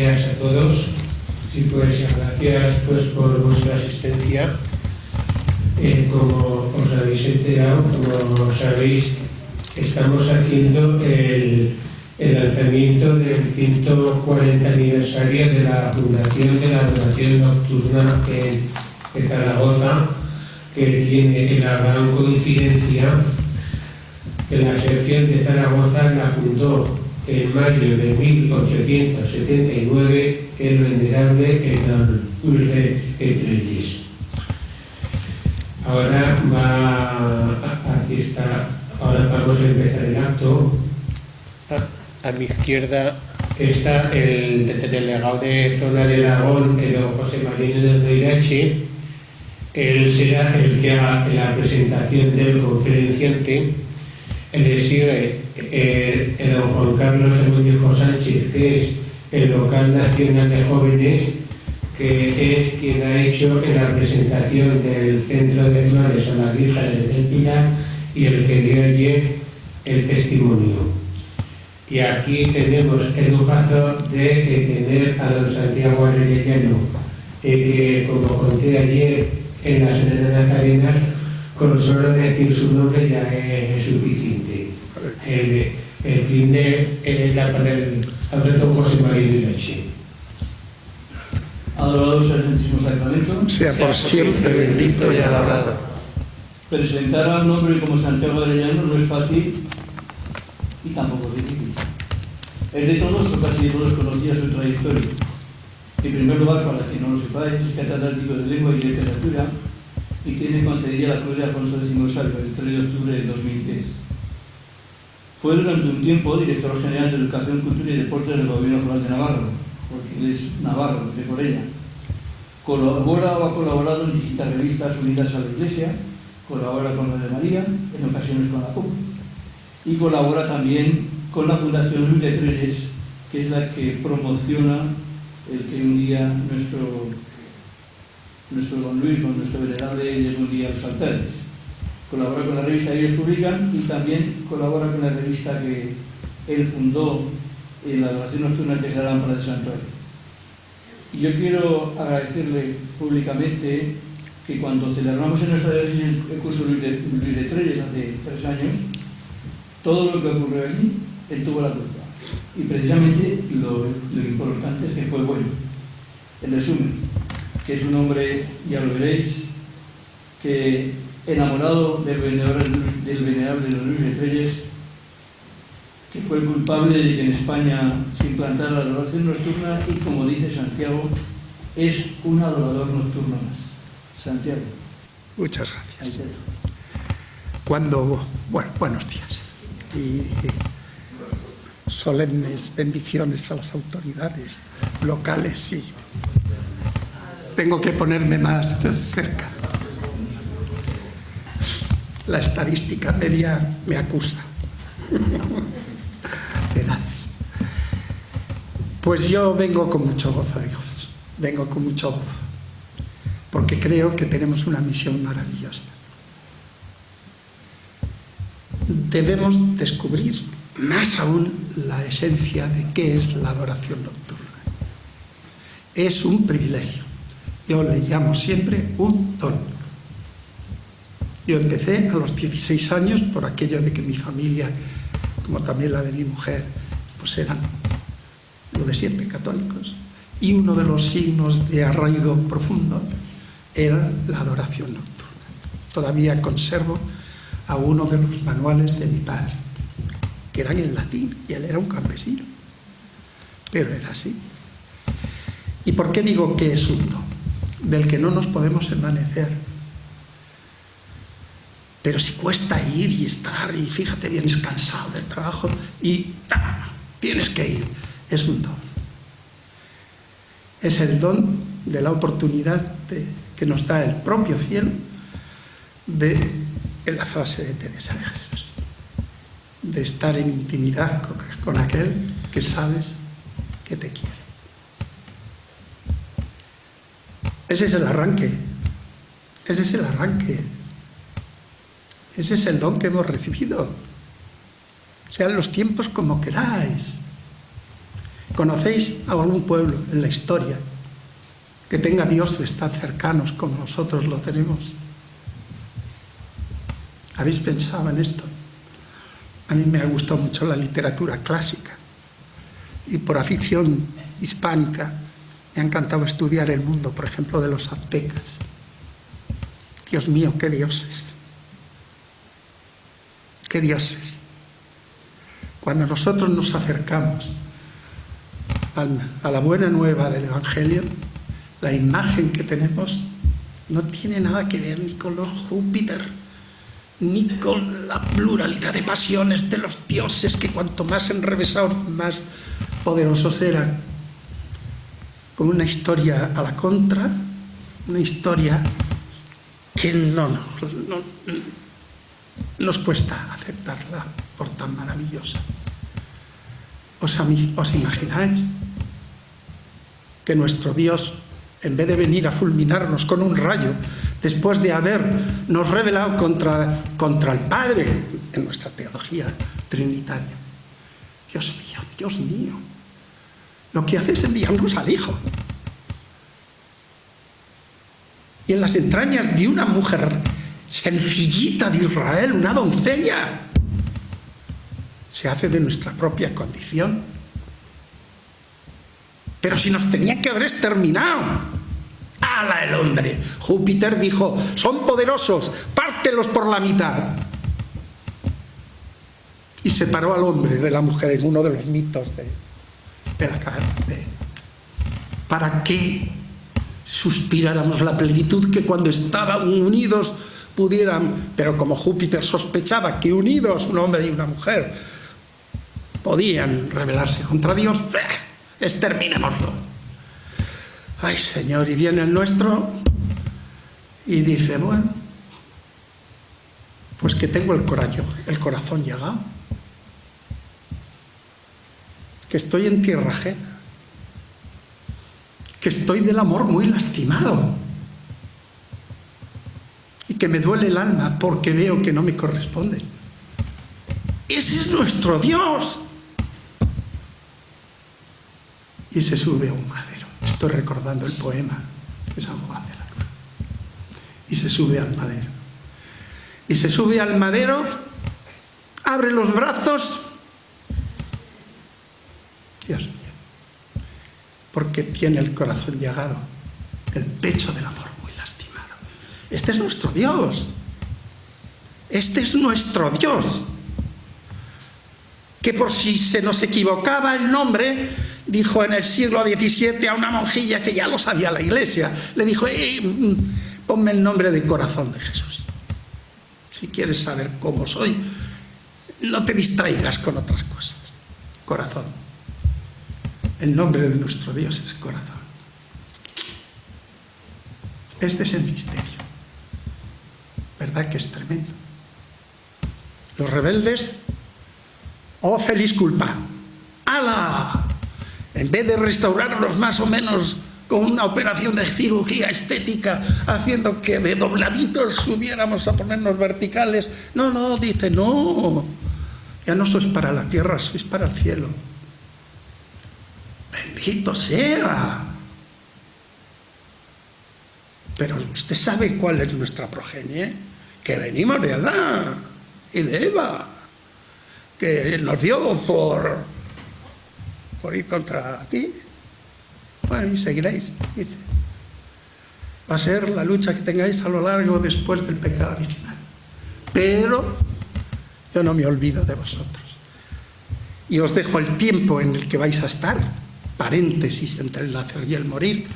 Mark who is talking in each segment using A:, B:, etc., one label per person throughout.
A: días a todos. Sí, pues gracias pues, por vuestra asistencia. Como os habéis enterado, como sabéis, estamos haciendo el lanzamiento del 140 aniversario de la fundación de la adoración nocturna de Zaragoza, que tiene la gran coincidencia que la sección de Zaragoza la fundó en mayo de 1879 el venerable don Luis de Trelles. Ahora ahora vamos a empezar el acto. A mi izquierda está el delegado de Zona de Aragón, don José Marino de Meirache. Él será el que haga la presentación del conferenciante. Le sigue el don Juan Carlos Muñoz Sánchez, que es el local nacional de jóvenes, que es quien ha hecho la presentación del Centro de Flores a la Virgen del Pilar y el que dio ayer el testimonio. Y aquí tenemos el lujazo de tener a don Santiago Arellano, que como conté ayer en las Nazarenas, con solo decir su nombre ya es suficiente. El primer habla don José María Leche.
B: Adorado sea el Santísimo Sacramento,
C: sea por siempre bendito y adorado.
B: Presentar a un hombre como Santiago Arellano no es fácil y tampoco difícil. Es de todos o casi de todos conocida su trayectoria. En primer lugar, para quien no lo sepáis, es catedrático de Lengua y Literatura y tiene concedida la Cruz de Alfonso X Sabio el 3 de octubre de 2010. Fue durante un tiempo director general de Educación, Cultura y Deportes del Gobierno Foral de Navarra, porque él es navarro, de Corella. Colabora o ha colaborado en distintas revistas unidas a la Iglesia, colabora con la de María, en ocasiones con la CUP, y colabora también con la Fundación Luis de Trelles, que es la que promociona el que un día nuestro don Luis, con nuestro venerable, lleve un día a los altares. Colabora con la revista que ellos publican y también colabora con la revista que él fundó en la adoración nocturna, que es la Lámpara de Santuario. Y yo quiero agradecerle públicamente que cuando celebramos en nuestra diócesis el curso Luis de Trelles hace 3 años, todo lo que ocurrió allí, él tuvo la culpa. Y precisamente lo importante es que fue bueno. En resumen, que es un hombre, ya lo veréis, que enamorado del venerable don Luis de Trelles, que fue el culpable de que en España se implantara la adoración nocturna y, como dice Santiago, es un adorador nocturno más. Santiago.
C: Muchas gracias. Buenos días y solemnes bendiciones a las autoridades locales, y tengo que ponerme más cerca. La estadística media me acusa de edades. Pues yo vengo con mucho gozo, hijos. Vengo con mucho gozo, porque creo que tenemos una misión maravillosa. Debemos descubrir más aún la esencia de qué es la adoración nocturna. Es un privilegio. Yo le llamo siempre un don. Yo empecé a los 16 años por aquello de que mi familia, como también la de mi mujer, pues eran lo de siempre católicos. Y uno de los signos de arraigo profundo era la adoración nocturna. Todavía conservo a uno de los manuales de mi padre, que eran en latín, y él era un campesino. Pero era así. ¿Y por qué digo que es un don? Del que no nos podemos envanecer. Pero si cuesta ir y estar, y fíjate, vienes cansado del trabajo y tienes que ir, es un don. Es el don de la oportunidad que nos da el propio cielo en la frase de Teresa de Jesús, de estar en intimidad con aquel que sabes que te quiere. Ese es el arranque. Ese es el arranque. Ese es el don que hemos recibido. Sean los tiempos como queráis. ¿Conocéis algún pueblo en la historia que tenga dioses tan cercanos como nosotros lo tenemos? ¿Habéis pensado en esto? A mí me ha gustado mucho la literatura clásica y por afición hispánica me ha encantado estudiar el mundo, por ejemplo, de los aztecas. Dios mío, qué dioses. Qué dioses. Cuando nosotros nos acercamos a la buena nueva del Evangelio, la imagen que tenemos no tiene nada que ver ni con los Júpiter, ni con la pluralidad de pasiones de los dioses, que cuanto más enrevesados, más poderosos eran. Con una historia a la contra, una historia que nos cuesta aceptarla por tan maravillosa. ¿Os imagináis que nuestro Dios, en vez de venir a fulminarnos con un rayo, después de habernos rebelado contra el Padre en nuestra teología trinitaria, Dios mío, lo que hace es enviarnos al Hijo? Y en las entrañas de una mujer sencillita de Israel, una doncella, se hace de nuestra propia condición. Pero si nos tenía que haber exterminado. ¡Hala el hombre! Júpiter dijo, son poderosos, pártelos por la mitad. Y separó al hombre de la mujer en uno de los mitos de la carne. ¿Para qué suspiráramos la plenitud que cuando estaban unidos pudieran? Pero como Júpiter sospechaba que unidos un hombre y una mujer podían rebelarse contra Dios, exterminémoslo. Ay, Señor, y viene el nuestro y dice, bueno, pues que tengo el corazón llegado, que estoy en tierra ajena, que estoy del amor muy lastimado y que me duele el alma porque veo que no me corresponde. Ese es nuestro Dios. Y se sube a un madero. Estoy recordando el poema de San Juan de la Cruz. Y se sube al madero. Y se sube al madero, abre los brazos. Dios mío. Porque tiene el corazón llagado, el pecho del amor muy lastimado. Este es nuestro Dios. Este es nuestro Dios. Que por si se nos equivocaba el nombre, dijo en el siglo XVII a una monjilla que ya lo sabía la Iglesia, le dijo, ponme el nombre del corazón de Jesús. Si quieres saber cómo soy, no te distraigas con otras cosas. Corazón. El nombre de nuestro Dios es corazón. Este es el misterio. ¿Verdad que es tremendo? Los rebeldes, oh feliz culpa, ¡hala! En vez de restaurarnos más o menos con una operación de cirugía estética, haciendo que de dobladitos subiéramos a ponernos verticales, no, dice, no, ya no sois para la tierra, sois para el cielo. Bendito sea. Pero usted sabe cuál es nuestra progenie, que venimos de Adán y de Eva, que nos dio por ir contra ti. Bueno, y seguiréis, dice. Va a ser la lucha que tengáis a lo largo después del pecado original. Pero yo no me olvido de vosotros. Y os dejo el tiempo en el que vais a estar, paréntesis entre el nacer y el morir,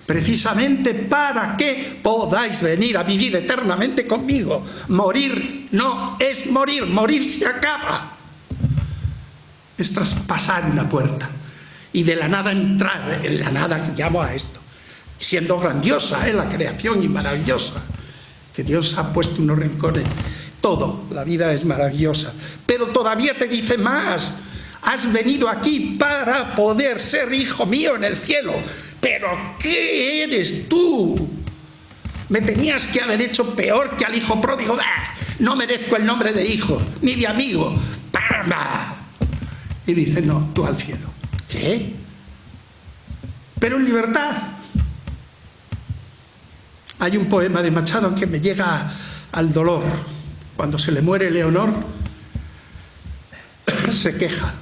C: precisamente para que podáis venir a vivir eternamente conmigo. Morir no es morir, morir se acaba. Es traspasar una puerta y de la nada entrar en la nada, que llamo a esto, siendo grandiosa la creación y maravillosa, que Dios ha puesto unos rincones, todo, la vida es maravillosa, pero todavía te dice más. Has venido aquí para poder ser hijo mío en el cielo. ¿Pero qué eres tú? Me tenías que haber hecho peor que al hijo pródigo. No merezco el nombre de hijo, ni de amigo. ¡Pamba! Y dice, no, tú al cielo. ¿Qué? pero en libertad. Hay un poema de Machado que me llega al dolor. Cuando se le muere Leonor, se queja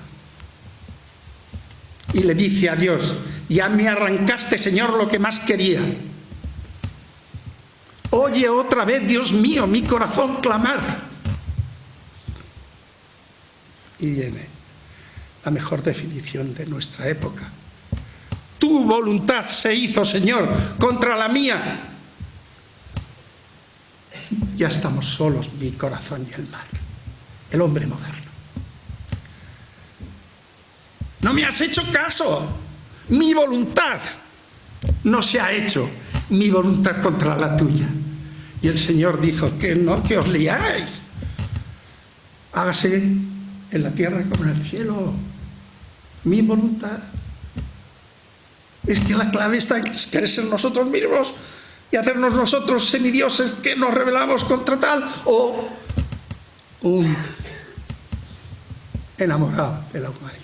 C: y le dice a Dios: ya me arrancaste, Señor, lo que más quería. Oye otra vez, Dios mío, mi corazón clamar. Y viene la mejor definición de nuestra época: tu voluntad se hizo, Señor, contra la mía. Ya estamos solos, mi corazón y el mal, el hombre moderno. No me has hecho caso, mi voluntad no se ha hecho, mi voluntad contra la tuya. Y el Señor dijo: que no, que os liáis, hágase en la tierra como en el cielo, mi voluntad. Es que la clave está en querer ser nosotros mismos y hacernos nosotros semidioses que nos rebelamos contra tal, o un enamorado de la humanidad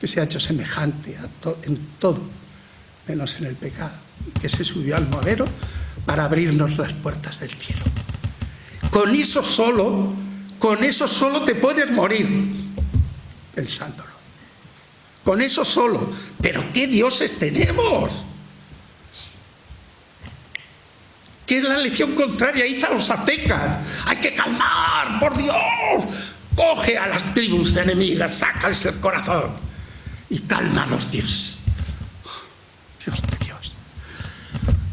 C: que se ha hecho semejante en todo, menos en el pecado, que se subió al madero para abrirnos las puertas del cielo. Con eso solo te puedes morir pensándolo. Con eso solo. Pero ¿qué dioses tenemos? ¿Qué es la lección contraria? Hizo a los aztecas. Hay que calmar, por Dios. Coge a las tribus enemigas, sácales el corazón y calma a los dioses. Dios de Dios.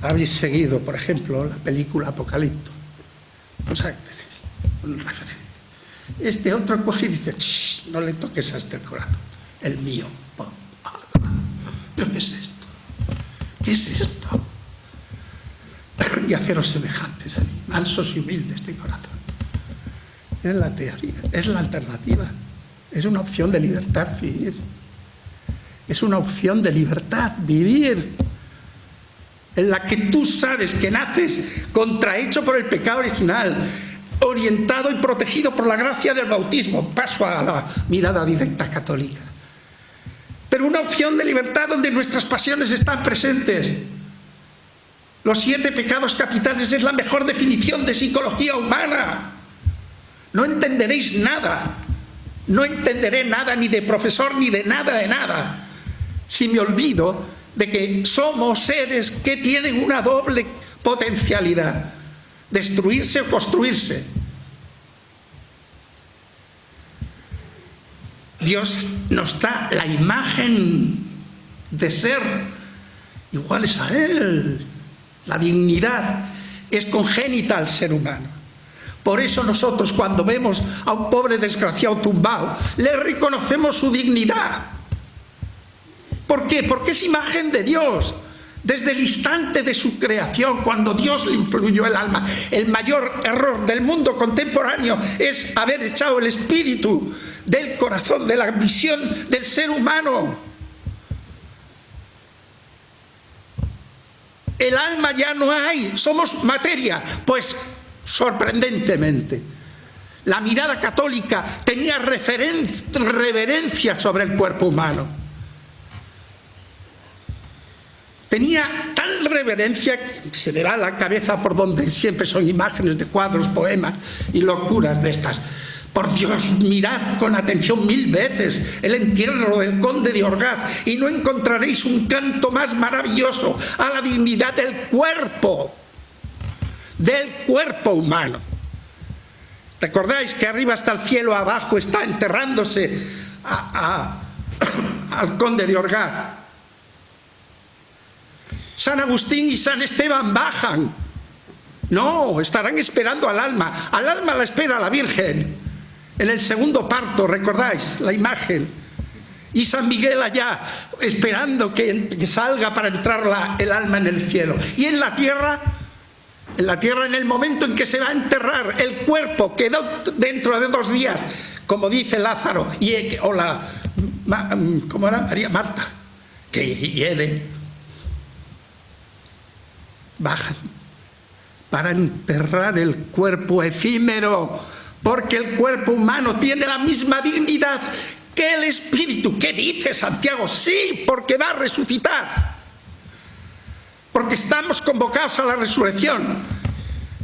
C: Habéis seguido, por ejemplo, la película Apocalipto. Pues ahí tenéis un referente. Este otro coge y dice: no le toques a este el corazón, el mío. ¿Pero qué es esto? ¿Qué es esto? Y haceros semejantes a mí, mansos y humildes de corazón. Es la teoría, es la alternativa, es una opción de libertad vivir. Es una opción de libertad vivir, en la que tú sabes que naces contrahecho por el pecado original, orientado y protegido por la gracia del bautismo. Paso a la mirada directa católica. Pero una opción de libertad donde nuestras pasiones están presentes. Los 7 pecados capitales es la mejor definición de psicología humana. No entenderéis nada. No entenderé nada ni de profesor ni de nada. Si me olvido de que somos seres que tienen una doble potencialidad: destruirse o construirse. Dios nos da la imagen de ser iguales a Él. La dignidad es congénita al ser humano. Por eso nosotros, cuando vemos a un pobre desgraciado tumbado, le reconocemos su dignidad. ¿Por qué? Porque es imagen de Dios. Desde el instante de su creación, cuando Dios le influyó el alma, el mayor error del mundo contemporáneo es haber echado el espíritu del corazón, de la visión del ser humano. El alma ya no hay, somos materia. Pues, sorprendentemente, la mirada católica tenía reverencia sobre el cuerpo humano. Tenía tal reverencia que se le va la cabeza por donde siempre son imágenes de cuadros, poemas y locuras de estas. Por Dios, mirad con atención 1000 veces el entierro del conde de Orgaz y no encontraréis un canto más maravilloso a la dignidad del cuerpo humano. ¿Recordáis que arriba está el cielo, abajo está enterrándose al conde de Orgaz? San Agustín y San Esteban bajan. No, estarán esperando al alma. Al alma la espera la Virgen. En el segundo parto, ¿recordáis la imagen? Y San Miguel allá, esperando que salga para entrar el alma en el cielo. Y en la tierra, en el momento en que se va a enterrar el cuerpo, quedó dentro de 2 días, como dice Lázaro, ¿cómo era? María Marta, que hiede. Bajan para enterrar el cuerpo efímero, porque el cuerpo humano tiene la misma dignidad que el Espíritu. ¿Qué dice Santiago? Sí, porque va a resucitar. Porque estamos convocados a la resurrección.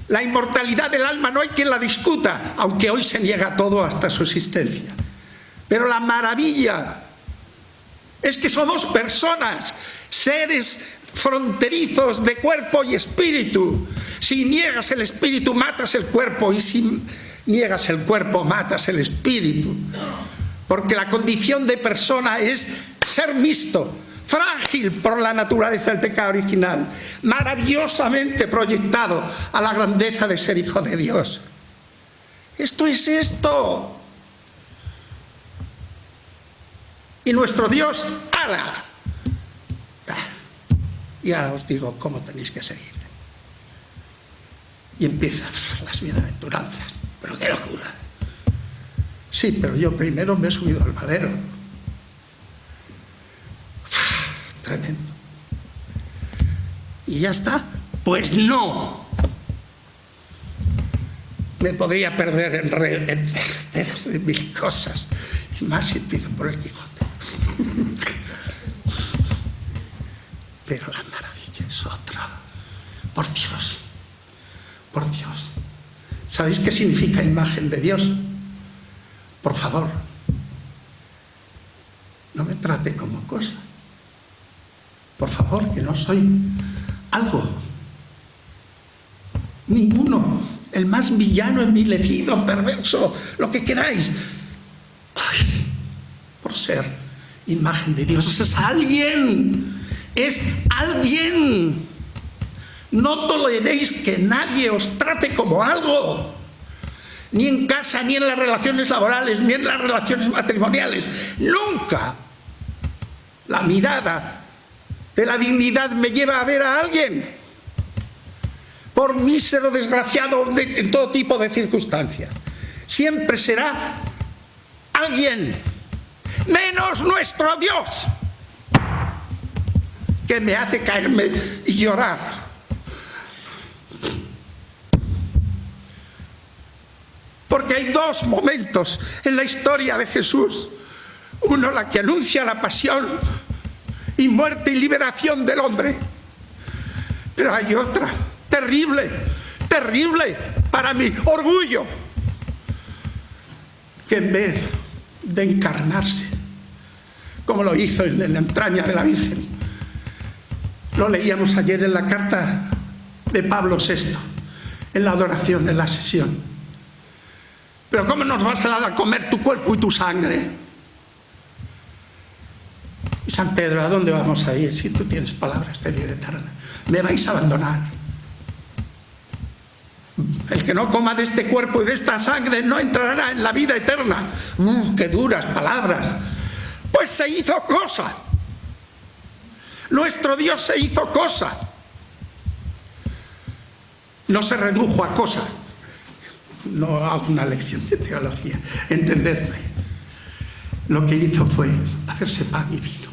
C: La inmortalidad del alma no hay quien la discuta, aunque hoy se niega todo hasta su existencia. Pero la maravilla es que somos personas, seres fronterizos de cuerpo y espíritu. Si niegas el espíritu, matas el cuerpo, y si niegas el cuerpo, matas el espíritu. Porque la condición de persona es ser mixto, frágil por la naturaleza del pecado original, maravillosamente proyectado a la grandeza de ser hijo de Dios. Esto es esto. Y nuestro Dios, ¡ala! Ya os digo cómo tenéis que seguir. Y empiezan las bienaventuranzas. Pero qué locura. Sí, pero yo primero me he subido al madero. Tremendo. ¿Y ya está? Pues no. Me podría perder en terceras de mil cosas. Y más si empiezo por el Quijote. Pero la maravilla es otra. Por Dios. Por Dios. ¿Sabéis qué significa imagen de Dios? Por favor, no me trate como cosa. Por favor, que no soy algo. Ninguno. El más villano, envilecido, perverso, lo que queráis. Ay, por ser imagen de Dios. Es alguien. Es alguien. No toleréis que nadie os trate como algo. Ni en casa, ni en las relaciones laborales, ni en las relaciones matrimoniales. Nunca. La mirada de la dignidad me lleva a ver a alguien, por mísero, desgraciado, en todo tipo de circunstancias. Siempre será alguien, menos nuestro Dios, que me hace caerme y llorar. Porque hay dos momentos en la historia de Jesús. Uno, la que anuncia la pasión y muerte y liberación del hombre. Pero hay otra, terrible, terrible para mi orgullo, que en vez de encarnarse, como lo hizo en la entraña de la Virgen, lo leíamos ayer en la carta de Pablo VI, en la adoración, en la sesión. Pero ¿cómo nos vas a dar a comer tu cuerpo y tu sangre? Y San Pedro, ¿a dónde vamos a ir si tú tienes palabras de vida eterna? Me vais a abandonar. El que no coma de este cuerpo y de esta sangre no entrará en la vida eterna. ¡Qué duras palabras! Pues se hizo cosa. Nuestro Dios se hizo cosa. No se redujo a cosa. No hago una lección de teología, entendedme. Lo que hizo fue hacerse pan y vino,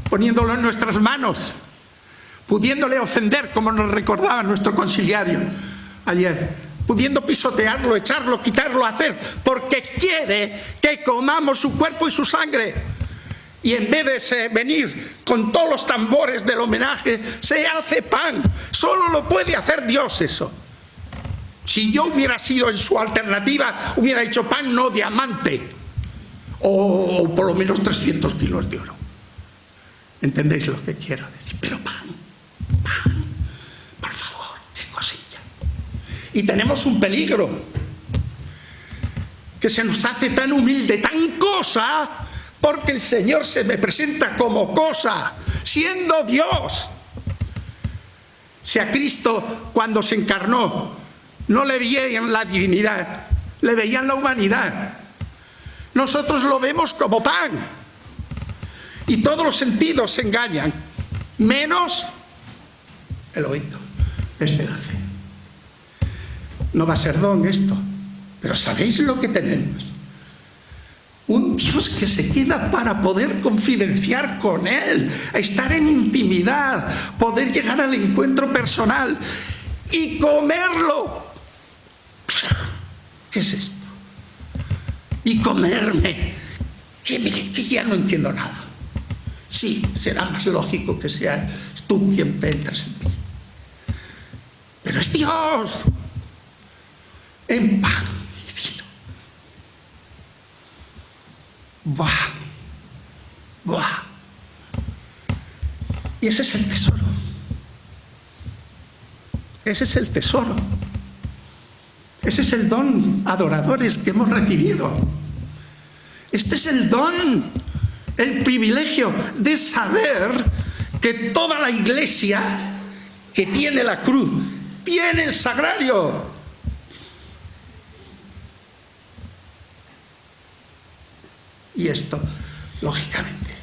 C: poniéndolo en nuestras manos, pudiéndole ofender, como nos recordaba nuestro conciliario ayer, pudiendo pisotearlo, echarlo, quitarlo, hacer, porque quiere que comamos su cuerpo y su sangre. Y en vez de venir con todos los tambores del homenaje, se hace pan. Solo lo puede hacer Dios eso. Si yo hubiera sido en su alternativa, hubiera hecho pan, no diamante, o por lo menos 300 kilos de oro. ¿Entendéis lo que quiero decir? Pero pan, por favor, qué cosilla. Y tenemos un peligro, que se nos hace tan humilde, tan cosa, porque el Señor se me presenta como cosa, siendo Dios. Si a Cristo, cuando se encarnó, no le veían la divinidad, le veían la humanidad. Nosotros lo vemos como pan. Y todos los sentidos se engañan, menos el oído, desde la fe. No va a ser don esto, pero ¿sabéis lo que tenemos? Un Dios que se queda para poder confidenciar con Él, estar en intimidad, poder llegar al encuentro personal y comerlo. ¿Qué es esto? y comerme, que ya no entiendo nada. Sí, será más lógico que seas tú quien entras en mí. Pero es Dios en pan y vino. ¡Buah! ¡Buah! Y ese es el tesoro. Ese es el tesoro. Ese es el don, adoradores, que hemos recibido. Este es el don, el privilegio de saber que toda la iglesia que tiene la cruz, tiene el sagrario. Y esto, lógicamente,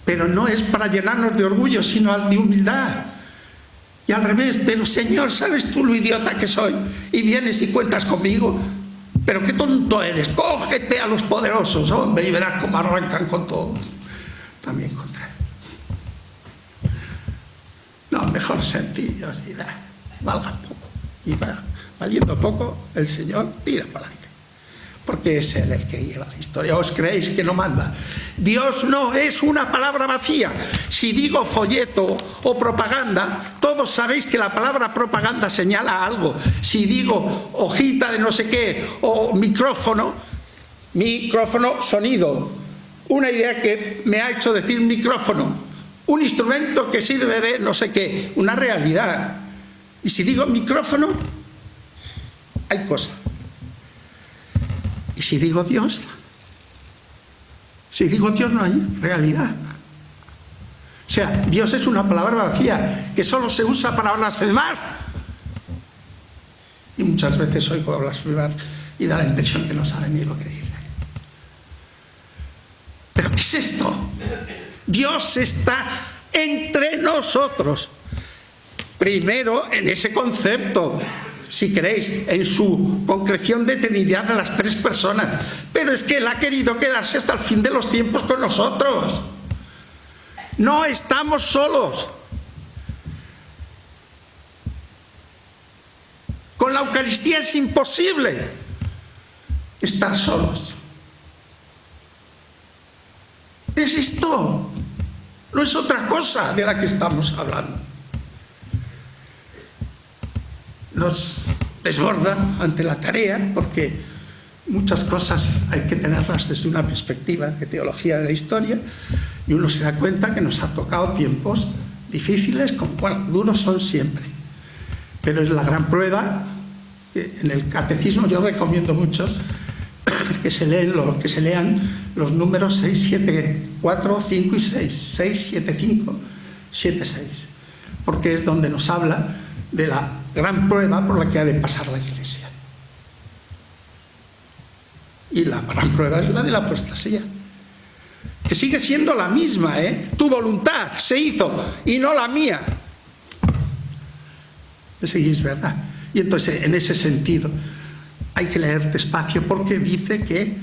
C: pero no es para llenarnos de orgullo, sino de humildad. Y al revés, pero Señor, ¿sabes tú lo idiota que soy? Y vienes y cuentas conmigo. Pero qué tonto eres, cógete a los poderosos, hombre, y verás cómo arrancan con todo. También contra él. No, mejor sencillos y valgan poco. Y valiendo poco, el Señor tira para adelante. Porque es Él el que lleva la historia. ¿Os creéis que no manda? Dios no es una palabra vacía. Si digo folleto o propaganda, todos sabéis que la palabra propaganda señala algo. Si digo hojita de no sé qué o micrófono, sonido. Una idea que me ha hecho decir micrófono. Un instrumento que sirve de no sé qué. Una realidad. Y si digo micrófono, hay cosa. Y si digo Dios no hay realidad. O sea, Dios es una palabra vacía que solo se usa para blasfemar. Y muchas veces oigo blasfemar y da la impresión que no saben ni lo que dicen. ¿Pero qué es esto? Dios está entre nosotros. Primero en ese concepto, si queréis, en su concreción de Trinidad de las tres personas. Pero es que Él ha querido quedarse hasta el fin de los tiempos con nosotros. No estamos solos. Con la Eucaristía es imposible estar solos. Es esto, no es otra cosa de la que estamos hablando. Nos desborda ante la tarea porque muchas cosas hay que tenerlas desde una perspectiva de teología de la historia y uno se da cuenta que nos ha tocado tiempos difíciles, bueno, duros son siempre, pero es la gran prueba. En el catecismo yo recomiendo mucho que se lean los números 6, 7, 4, 5 y 6, 6, 7, 5, 7, 6, porque es donde nos habla de la gran prueba por la que ha de pasar la Iglesia. Y la gran prueba es la de la apostasía, que sigue siendo la misma, ¿eh? Tu voluntad se hizo y no la mía. ¿Me seguís, verdad? Y entonces, en ese sentido, hay que leer despacio porque dice que,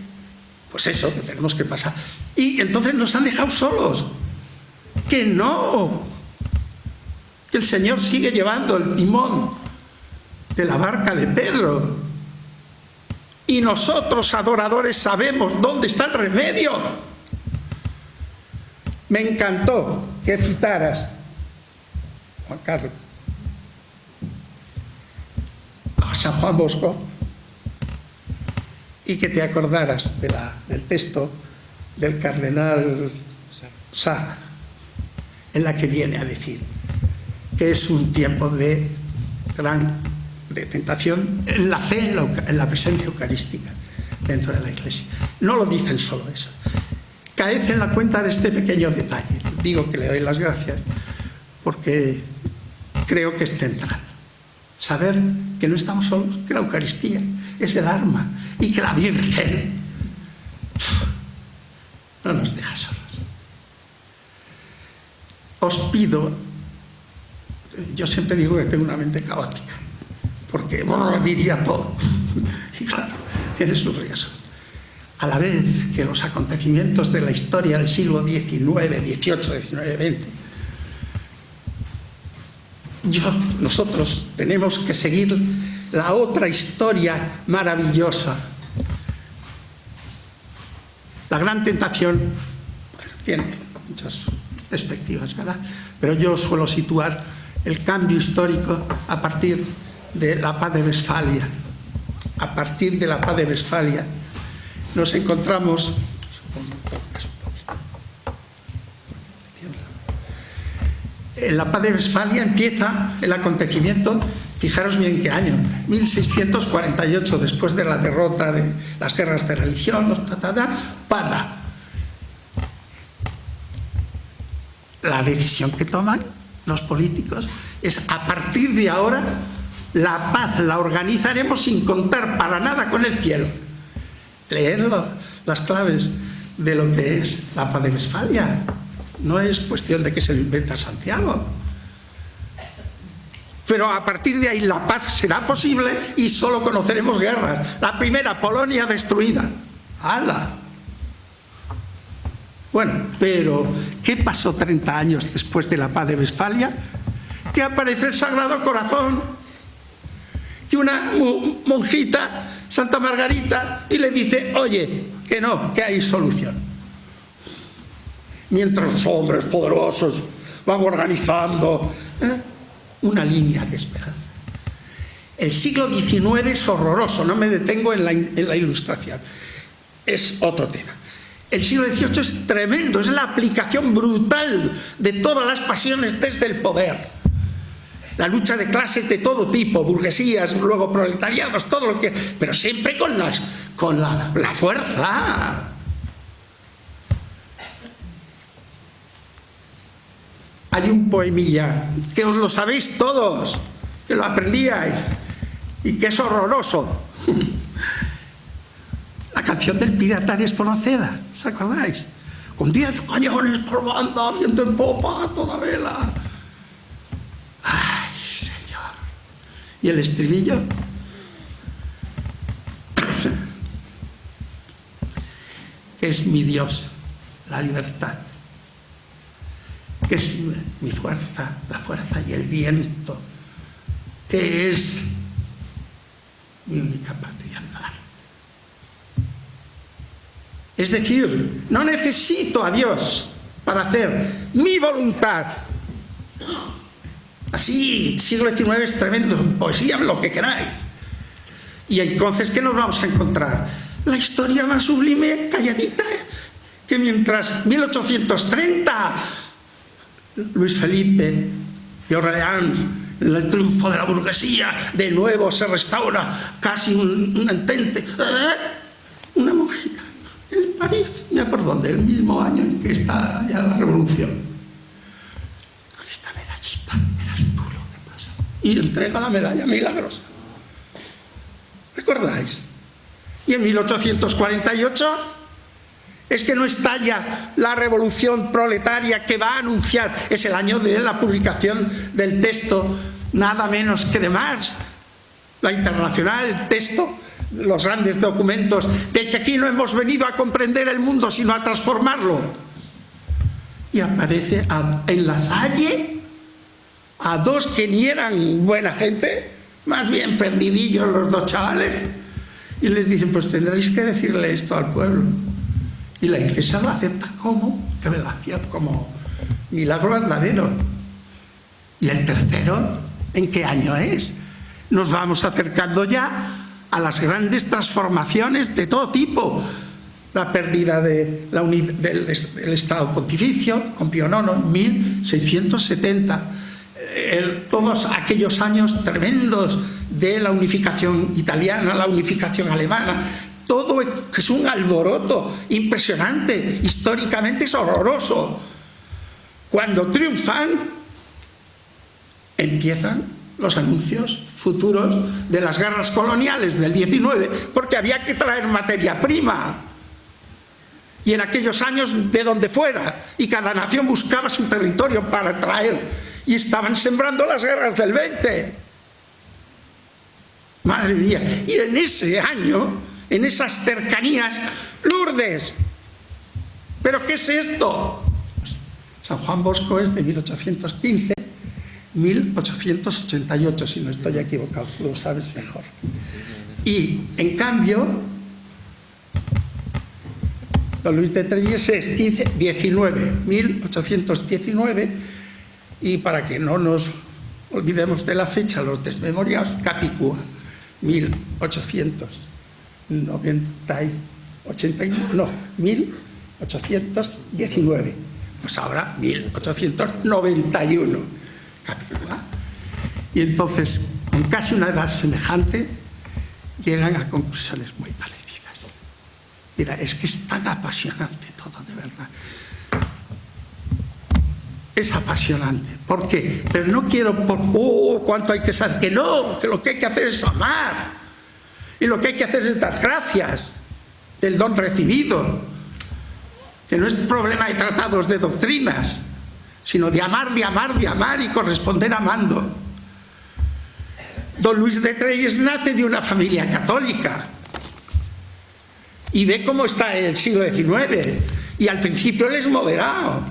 C: pues eso, que tenemos que pasar. Y entonces nos han dejado solos. Que no. Que el Señor sigue llevando el timón de la barca de Pedro. Y nosotros, adoradores, sabemos dónde está el remedio. Me encantó que citaras, Juan Carlos, a San Juan Bosco y que te acordaras del texto del cardenal Sá, en la que viene a decir que es un tiempo de tentación en la fe, en la presencia eucarística dentro de la Iglesia. No lo dicen solo eso. Caed en la cuenta de este pequeño detalle. Digo que le doy las gracias porque creo que es central. Saber que no estamos solos, que la Eucaristía es el arma y que la Virgen no nos deja solos. Os pido, yo siempre digo que tengo una mente caótica, porque diría todo, y claro, tiene sus riesgos. A la vez que los acontecimientos de la historia del siglo XIX, XVIII, XIX, XX, nosotros tenemos que seguir la otra historia maravillosa La gran tentación, bueno, tiene muchas perspectivas, ¿verdad? Pero yo suelo situar el cambio histórico a partir de la paz de Westfalia. A partir de la paz de Westfalia nos encontramos... En la paz de Westfalia empieza el acontecimiento, fijaros bien qué año, 1648, después de la derrota de las guerras de religión, para la decisión que toman los políticos es: a partir de ahora la paz la organizaremos sin contar para nada con el cielo. Leed las claves de lo que es la paz de Westfalia. No es cuestión de que se lo inventa Santiago. Pero a partir de ahí la paz será posible y solo conoceremos guerras. La primera, Polonia destruida. ¡Hala! Bueno, pero ¿qué pasó 30 años después de la paz de Westfalia? Que aparece el Sagrado Corazón, que una monjita, Santa Margarita, y le dice: oye, que no, que hay solución. Mientras los hombres poderosos van organizando una línea de esperanza. El siglo XIX es horroroso, no me detengo en la ilustración, es otro tema. El siglo XVIII es tremendo, es la aplicación brutal de todas las pasiones desde el poder. La lucha de clases de todo tipo, burguesías, luego proletariados, todo lo que... pero siempre con la fuerza. Hay un poemilla que os lo sabéis todos, que lo aprendíais y que es horroroso. La canción del pirata de Espronceda, ¿os acordáis? Con 10 cañones por banda, viento en popa, a toda vela. ¡Ay, señor! ¿Y el estribillo? Es mi Dios, la libertad, que es mi fuerza, la fuerza y el viento, que es mi única patria en mar. Es decir, no necesito a Dios para hacer mi voluntad. Así, siglo XIX es tremendo, poesía, lo que queráis. Y entonces, ¿qué nos vamos a encontrar? La historia más sublime, calladita, que mientras 1830... Luis Felipe de Orleans, el triunfo de la burguesía, de nuevo se restaura casi un entente. Una monjita en París, ya por dónde, el mismo año en que está ya la revolución. Con esta medallita, verás tú lo que pasa. Y entrega la medalla milagrosa. ¿Recordáis? Y en 1848... es que no estalla la revolución proletaria que va a anunciar. Es el año de la publicación del texto, nada menos que de Marx, la Internacional, el texto, los grandes documentos, de que aquí no hemos venido a comprender el mundo, sino a transformarlo. Y aparece en La Salle a dos que ni eran buena gente, más bien perdidillos los dos chavales, y les dicen: pues tendréis que decirle esto al pueblo. Y la Iglesia lo acepta como revelación, como milagro verdadero. Y el tercero, ¿en qué año es? Nos vamos acercando ya a las grandes transformaciones de todo tipo. La pérdida del Estado Pontificio, con Pío IX, en 1670. Todos aquellos años tremendos de la unificación italiana, la unificación alemana. Todo es un alboroto impresionante, históricamente es horroroso. Cuando triunfan, empiezan los anuncios futuros de las guerras coloniales del 19, porque había que traer materia prima. Y en aquellos años, de donde fuera, y cada nación buscaba su territorio para traer, y estaban sembrando las guerras del 20. Madre mía, y en ese año... en esas cercanías, Lourdes. ¿Pero qué es esto? San Juan Bosco es de 1815, 1888, si no estoy equivocado, tú lo sabes mejor. Y, en cambio, Don Luis de Trelles es 1819, y para que no nos olvidemos de la fecha, los desmemoriados, Capicúa, 1819, pues ahora 1891, Capicúa. Y entonces, con casi una edad semejante, llegan a conclusiones muy parecidas. Mira, es que es tan apasionante todo, de verdad. Es apasionante. ¿Por qué? Pero no quiero por, cuánto hay que saber. Que no, que lo que hay que hacer es amar. Y lo que hay que hacer es dar gracias del don recibido. Que no es problema de tratados de doctrinas, sino de amar y corresponder amando. Don Luis de Trelles nace de una familia católica y ve cómo está el siglo XIX, y al principio él es moderado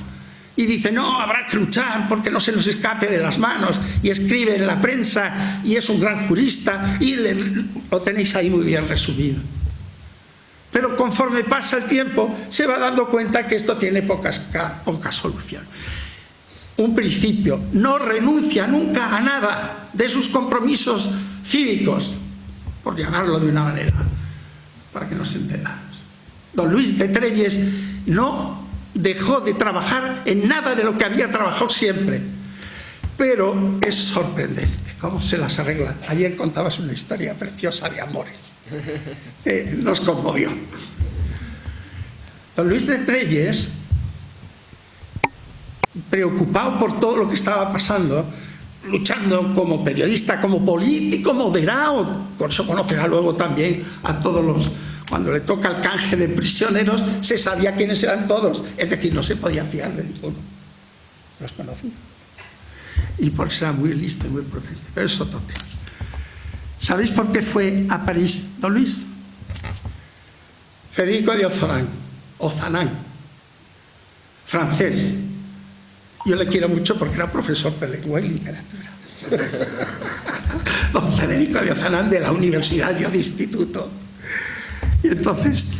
C: y dice, no, habrá que luchar porque no se nos escape de las manos, y escribe en la prensa y es un gran jurista, y lo tenéis ahí muy bien resumido. Pero conforme pasa el tiempo se va dando cuenta que esto tiene poca solución. Un principio: no renuncia nunca a nada de sus compromisos cívicos, por llamarlo de una manera, para que nos entendamos. Don Luis de Trelles no dejó de trabajar en nada de lo que había trabajado siempre, pero es sorprendente cómo se las arreglan. Ayer contabas una historia preciosa de amores, nos conmovió. Don Luis de Trelles, preocupado por todo lo que estaba pasando, luchando como periodista, como político moderado, por eso conocerá luego también a todos los... Cuando le toca el canje de prisioneros, se sabía quiénes eran todos, es decir, no se podía fiar de ninguno, los conocía. Y por eso era muy listo y muy prudente, pero es otro tema. ¿Sabéis por qué fue a París don Luis? Federico de Ozanam, francés. Yo le quiero mucho porque era profesor de lengua y literatura. Don Federico de Ozanam, de la universidad, yo de instituto. Y entonces,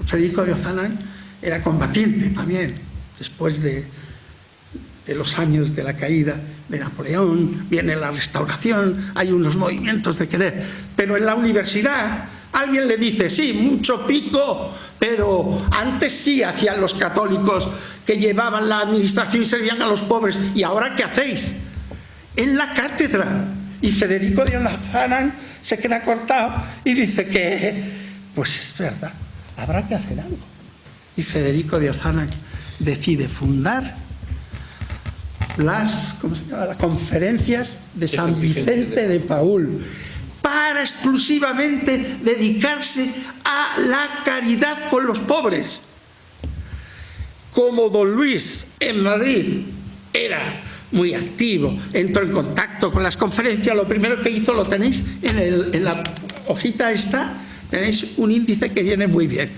C: Federico de Ozanam era combatiente también, después de los años de la caída de Napoleón, viene la restauración, hay unos movimientos de querer, pero en la universidad alguien le dice, sí, mucho pico, pero antes sí hacían los católicos que llevaban la administración y servían a los pobres, ¿y ahora qué hacéis? En la cátedra. Y Federico de Ozanam se queda cortado y dice que, pues es verdad, habrá que hacer algo. Y Federico de Ozanam decide fundar las conferencias de San Vicente de Paúl, para exclusivamente dedicarse a la caridad con los pobres. Como don Luis en Madrid era muy activo, entró en contacto con las conferencias, lo primero que hizo, lo tenéis en la hojita esta, tenéis un índice que viene muy bien.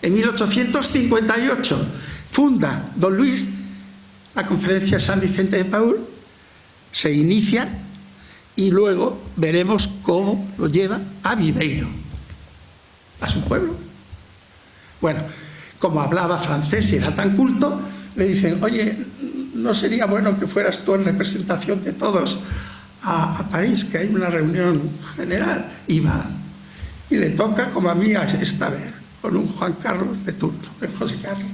C: En 1858 funda don Luis la conferencia San Vicente de Paúl, se inicia y luego veremos cómo lo lleva a Viveiro, a su pueblo. Bueno, como hablaba francés y era tan culto, le dicen, oye, ¿no sería bueno que fueras tú en representación de todos a París, que hay una reunión general? Y va. Y le toca, como a mí esta vez, con un Juan Carlos de turno, con José Carlos.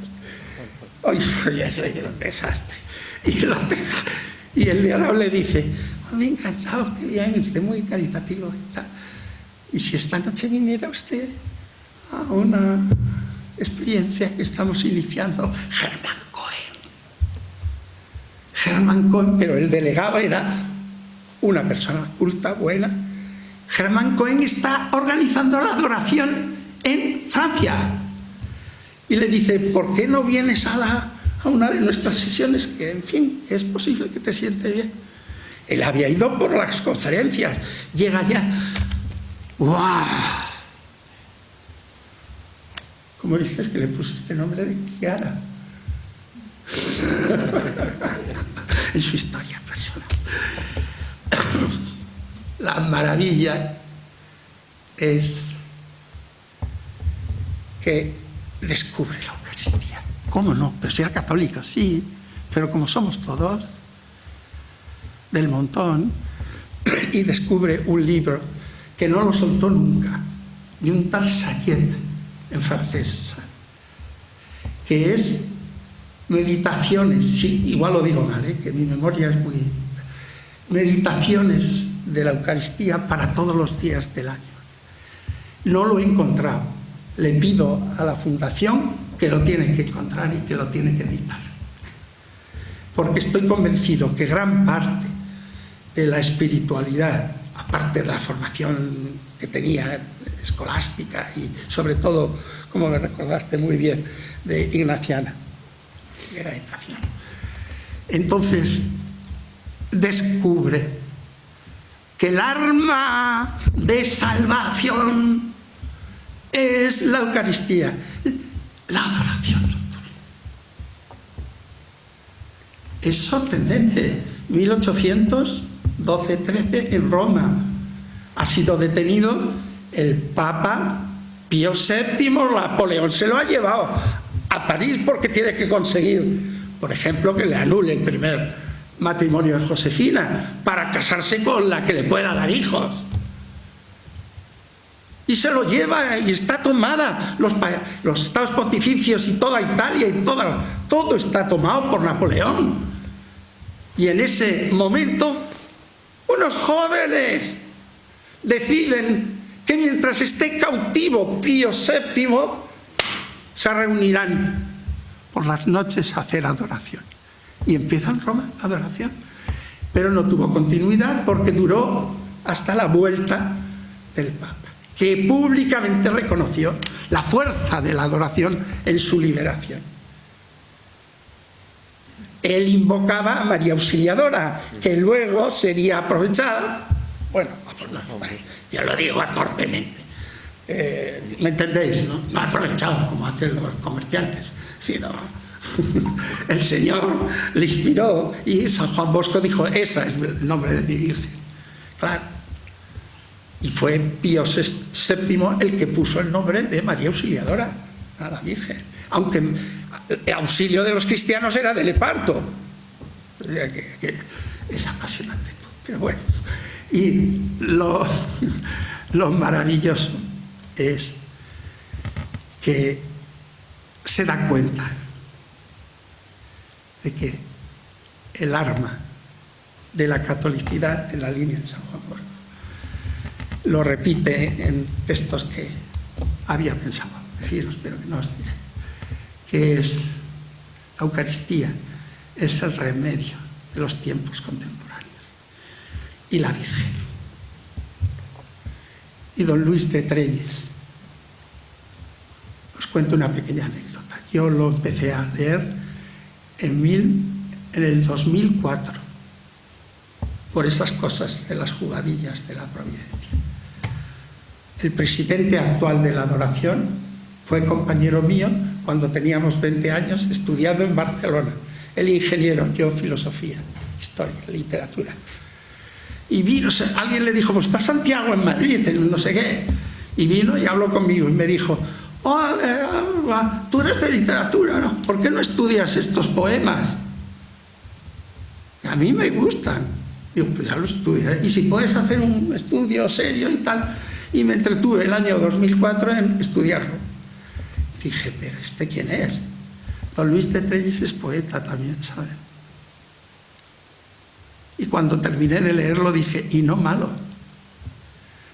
C: Oye, soy un desastre. Y lo deja. Y el de al lado le dice, me ha encantado, que bien, usted muy caritativo y tal. Y si esta noche viniera usted a una experiencia que estamos iniciando, Germán Cohen, pero el delegado era una persona culta, buena. Germán Cohen está organizando la adoración en Francia. Y le dice, ¿por qué no vienes a una de nuestras sesiones? Que, en fin, es posible que te siente bien. Él había ido por las conferencias. Llega allá. ¡Guau! ¿Cómo dices que le pusiste nombre de Kiara? En su historia personal. La maravilla es que descubre la Eucaristía. ¿Cómo no? Pero si era católico, sí, pero como somos todos del montón, y descubre un libro que no lo soltó nunca, de un tal Sayet, en francés, que es Meditaciones, sí, igual lo digo mal, que mi memoria es muy... Meditaciones de la Eucaristía para todos los días del año. No lo he encontrado. Le pido a la Fundación que lo tiene que encontrar y que lo tiene que editar. Porque estoy convencido que gran parte de la espiritualidad, aparte de la formación que tenía escolástica y sobre todo, como me recordaste muy bien, de ignaciana, era ignaciana. Entonces, descubre que el arma de salvación es la Eucaristía, la adoración nocturna. Es sorprendente. 1812-13 en Roma ha sido detenido el Papa Pío VII. Napoleón se lo ha llevado a París porque tiene que conseguir, por ejemplo, que le anule el primer matrimonio de Josefina para casarse con la que le pueda dar hijos. Y se lo lleva y está tomada, los estados pontificios y toda Italia y todo está tomado por Napoleón. Y en ese momento unos jóvenes deciden que mientras esté cautivo Pío VII se reunirán por las noches a hacer adoración. Y empieza en Roma la adoración. Pero no tuvo continuidad porque duró hasta la vuelta del Papa, que públicamente reconoció la fuerza de la adoración en su liberación. Él invocaba a María Auxiliadora, que luego sería aprovechada, bueno, yo lo digo torpemente, ¿me entendéis? No aprovechado como hacen los comerciantes, sino el Señor le inspiró y San Juan Bosco dijo, ese es el nombre de mi Virgen. Claro. Y fue Pío VII el que puso el nombre de María Auxiliadora a la Virgen. Aunque el auxilio de los cristianos era de Lepanto. O sea que es apasionante. Pero bueno. Y lo maravilloso es que se da cuenta de que el arma de la catolicidad en la línea de San Juan Bosco lo repite en textos que había pensado deciros, pero que no os diré, que es la Eucaristía, es el remedio de los tiempos contemporáneos, y la Virgen. Y don Luis de Trelles, os cuento una pequeña anécdota. Yo lo empecé a leer en el 2004, por esas cosas de las jugadillas de la providencia. El presidente actual de la adoración fue compañero mío cuando teníamos 20 años estudiando en Barcelona. El ingeniero, yo filosofía, historia, literatura. Y vino, alguien le dijo, pues está Santiago en Madrid, en no sé qué. Y vino y habló conmigo y me dijo, tú eres de literatura, ¿no? ¿Por qué no estudias estos poemas? A mí me gustan. Digo, pues ya lo estudiaré. Y si puedes hacer un estudio serio y tal. Y me entretuve el año 2004 en estudiarlo. Y dije, pero ¿este quién es? Don Luis de Trelles es poeta también, ¿saben? Y cuando terminé de leerlo dije, y no malo.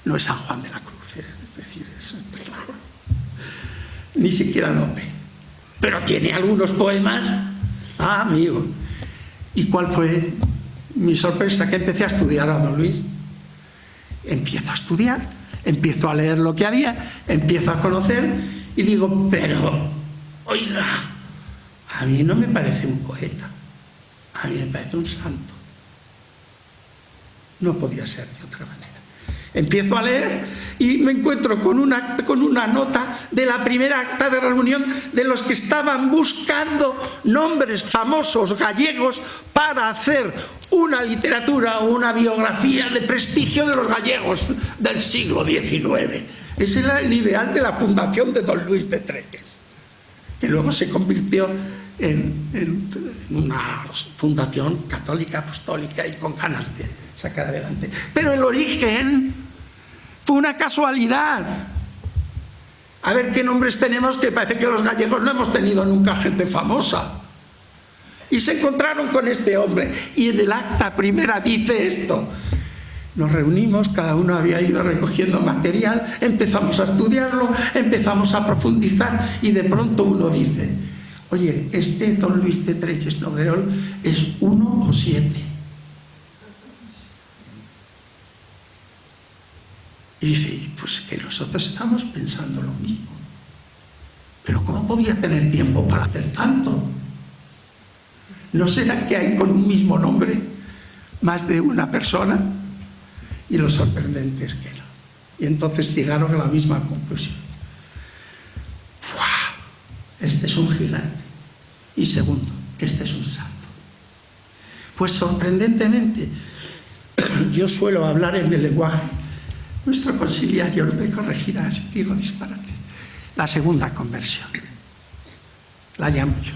C: No es San Juan de la Cruz, es decir, eso está claro. Ni siquiera Lope. Pero tiene algunos poemas. Ah, amigo. ¿Y cuál fue mi sorpresa? Que empecé a estudiar a don Luis. Empiezo a estudiar. Empiezo a leer lo que había, empiezo a conocer y digo, pero, oiga, a mí no me parece un poeta, a mí me parece un santo. No podía ser de otra manera. Empiezo a leer y me encuentro con una nota de la primera acta de reunión de los que estaban buscando nombres famosos gallegos para hacer una literatura o una biografía de prestigio de los gallegos del siglo XIX. Ese era el ideal de la fundación de don Luis de Trelles, que luego se convirtió en una fundación católica, apostólica y con ganas de sacar adelante. Pero el origen fue una casualidad. A ver qué nombres tenemos, que parece que los gallegos no hemos tenido nunca gente famosa. Y se encontraron con este hombre. Y en el acta primera dice esto. Nos reunimos, cada uno había ido recogiendo material, empezamos a estudiarlo, empezamos a profundizar y de pronto uno dice: oye, este don Luis de Trelles Noguerol es 1 o 7. Y dice: pues que nosotros estamos pensando lo mismo. Pero ¿cómo podía tener tiempo para hacer tanto? ¿No será que hay con un mismo nombre más de una persona? Y lo sorprendente es que no. Y entonces llegaron a la misma conclusión. ¡Buah! Este es un gigante. Y segundo, este es un santo. Pues sorprendentemente, yo suelo hablar en el lenguaje, nuestro conciliario me corregirá si digo disparates. La segunda conversión, la llamo yo,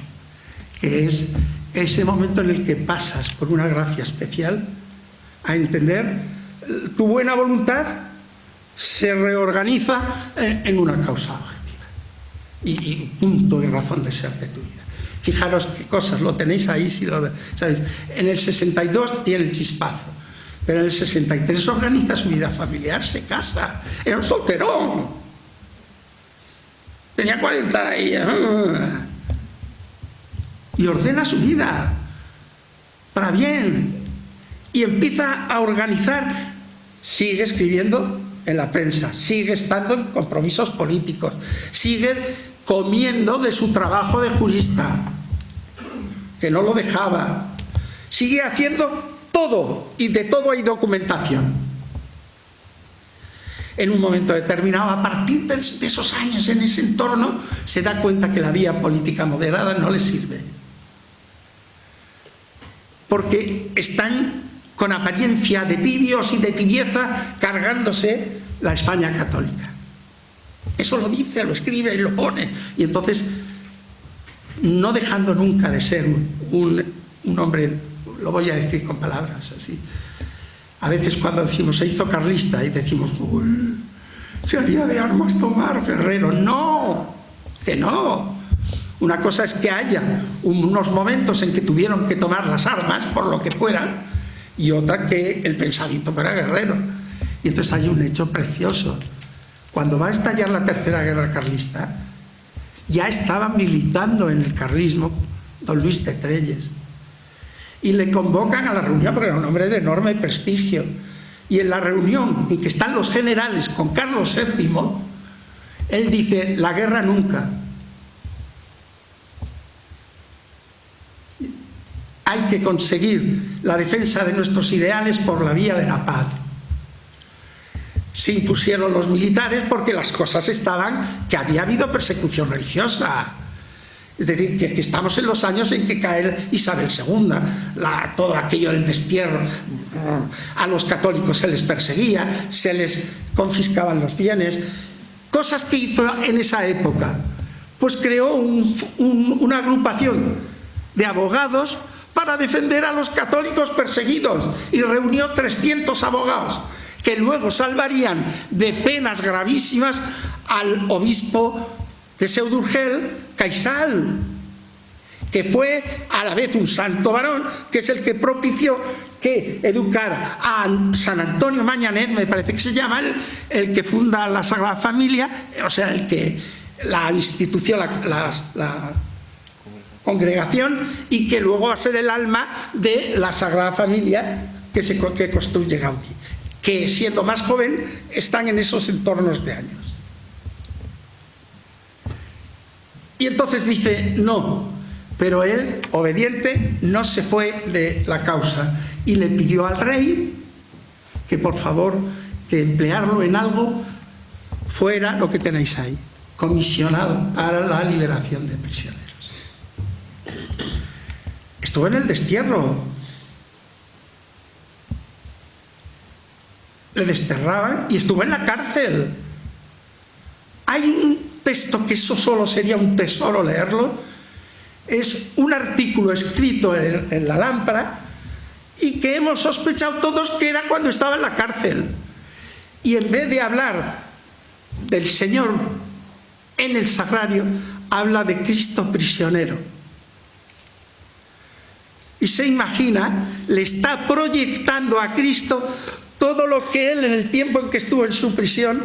C: que es ese momento en el que pasas por una gracia especial a entender tu buena voluntad se reorganiza en una causa objetiva y punto y razón de ser de tu vida. Fijaros qué cosas, lo tenéis ahí si lo sabéis. En el 62 tiene el chispazo, pero en el 63 organiza su vida familiar, se casa, era un solterón, tenía 40 y ordena su vida para bien y empieza a organizar. Sigue escribiendo en la prensa, sigue estando en compromisos políticos, sigue comiendo de su trabajo de jurista, que no lo dejaba, sigue haciendo todo, y de todo hay documentación. En un momento determinado, a partir de esos años en ese entorno, se da cuenta que la vía política moderada no le sirve, porque están con apariencia de tibios y de tibieza cargándose la España católica. Eso lo dice, lo escribe y lo pone. Y entonces, no dejando nunca de ser un hombre, lo voy a decir con palabras así, a veces cuando decimos se hizo carlista y decimos uy, se haría de armas tomar guerrero. No, que no. Una cosa es que haya unos momentos en que tuvieron que tomar las armas por lo que fuera, y otra que el pensamiento fuera guerrero. Y entonces hay un hecho precioso. Cuando va a estallar la Tercera Guerra Carlista, ya estaba militando en el carlismo don Luis de Trelles. Y le convocan a la reunión, porque era un hombre de enorme prestigio. Y en la reunión en que están los generales con Carlos VII, él dice: la guerra nunca. Hay que conseguir la defensa de nuestros ideales por la vía de la paz. Se impusieron los militares porque las cosas estaban, que había habido persecución religiosa. Es decir, que estamos en los años en que cae Isabel II, todo aquello del destierro. A los católicos se les perseguía, se les confiscaban los bienes. Cosas que hizo en esa época. Pues creó una agrupación de abogados para defender a los católicos perseguidos y reunió 300 abogados que luego salvarían de penas gravísimas al obispo de Seu-d'Urgell, Caissal, que fue a la vez un santo varón, que es el que propició que educara a San Antonio Mañanet, me parece que se llama, el que funda la Sagrada Familia, o sea, el que la institución, la congregación, y que luego va a ser el alma de la Sagrada Familia que construye Gaudí, que siendo más joven están en esos entornos de años. Y entonces dice no, pero él, obediente, no se fue de la causa y le pidió al rey que por favor de emplearlo en algo fuera lo que tenéis ahí, comisionado para la liberación de prisioneros. Estuvo en el destierro, le desterraban y estuvo en la cárcel. Hay un texto que eso solo sería un tesoro leerlo, es un artículo escrito en la lámpara y que hemos sospechado todos que era cuando estaba en la cárcel. Y en vez de hablar del Señor en el sagrario, habla de Cristo prisionero. Y se imagina, le está proyectando a Cristo todo lo que él en el tiempo en que estuvo en su prisión,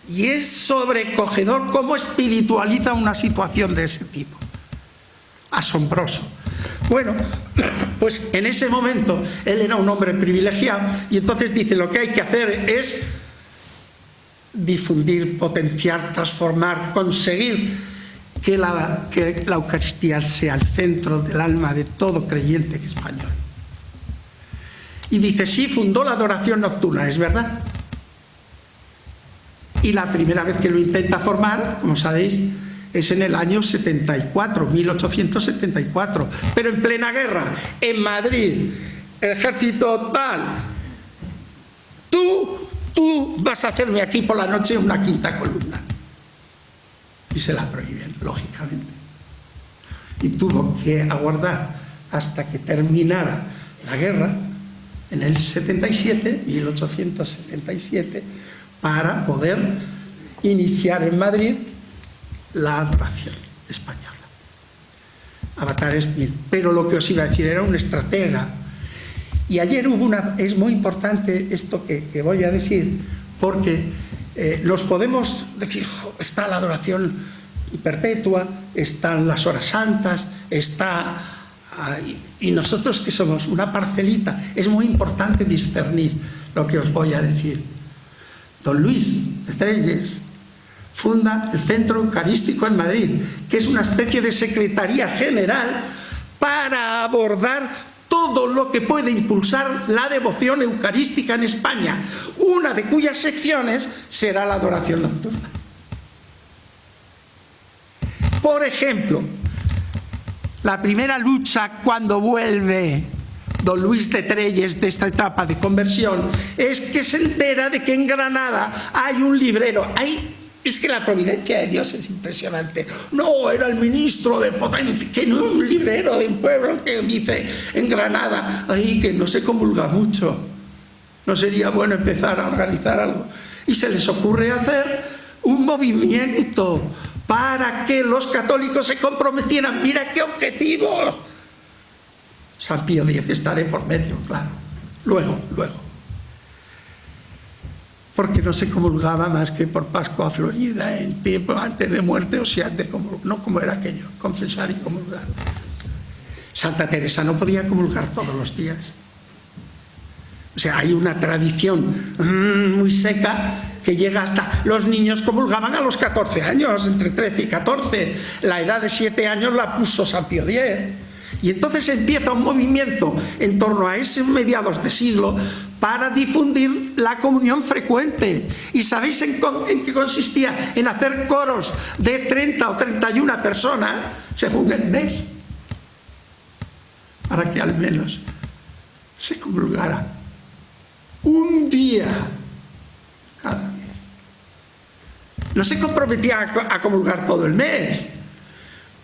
C: y es sobrecogedor cómo espiritualiza una situación de ese tipo. Asombroso. Bueno, pues en ese momento él era un hombre privilegiado y entonces dice, lo que hay que hacer es difundir, potenciar, transformar, conseguir que la Eucaristía sea el centro del alma de todo creyente español. Y dice, sí, fundó la adoración nocturna, es verdad. Y la primera vez que lo intenta formar, como sabéis, es en el año 74, 1874, pero en plena guerra, en Madrid, el ejército tal. Tú vas a hacerme aquí por la noche una quinta columna. Y se la prohíben, lógicamente. Y tuvo que aguardar hasta que terminara la guerra, en el 77, 1877, para poder iniciar en Madrid la adoración española. Avatares 1000. Pero lo que os iba a decir, era un estratega. Y ayer hubo es muy importante esto que voy a decir, porque nos podemos decir, está la adoración perpetua, están las horas santas, y nosotros que somos una parcelita, es muy importante discernir lo que os voy a decir. Don Luis de Trelles funda el Centro Eucarístico en Madrid, que es una especie de secretaría general para abordar todo lo que puede impulsar la devoción eucarística en España, una de cuyas secciones será la adoración nocturna. Por ejemplo, la primera lucha cuando vuelve don Luis de Trelles de esta etapa de conversión es que se entera de que en Granada hay un librero. Es que la providencia de Dios es impresionante. No, era el ministro de Potencia, que no, un librero de un pueblo que dice en Granada, que no se comulga mucho. No sería bueno empezar a organizar algo. Y se les ocurre hacer un movimiento para que los católicos se comprometieran. Mira qué objetivo. San Pío X está de por medio, claro. Luego. Porque no se comulgaba más que por Pascua Florida, en tiempo antes de muerte, o sea, no como era aquello, confesar y comulgar. Santa Teresa no podía comulgar todos los días. O sea, hay una tradición muy seca que llega hasta... Los niños comulgaban a los 14 años, entre 13 y 14. La edad de 7 años la puso San Pío X. Y entonces empieza un movimiento en torno a esos mediados de siglo para difundir la comunión frecuente. ¿Y sabéis en qué consistía? En hacer coros de 30 o 31 personas según el mes, para que al menos se comulgara un día cada mes. No se comprometía a comulgar todo el mes.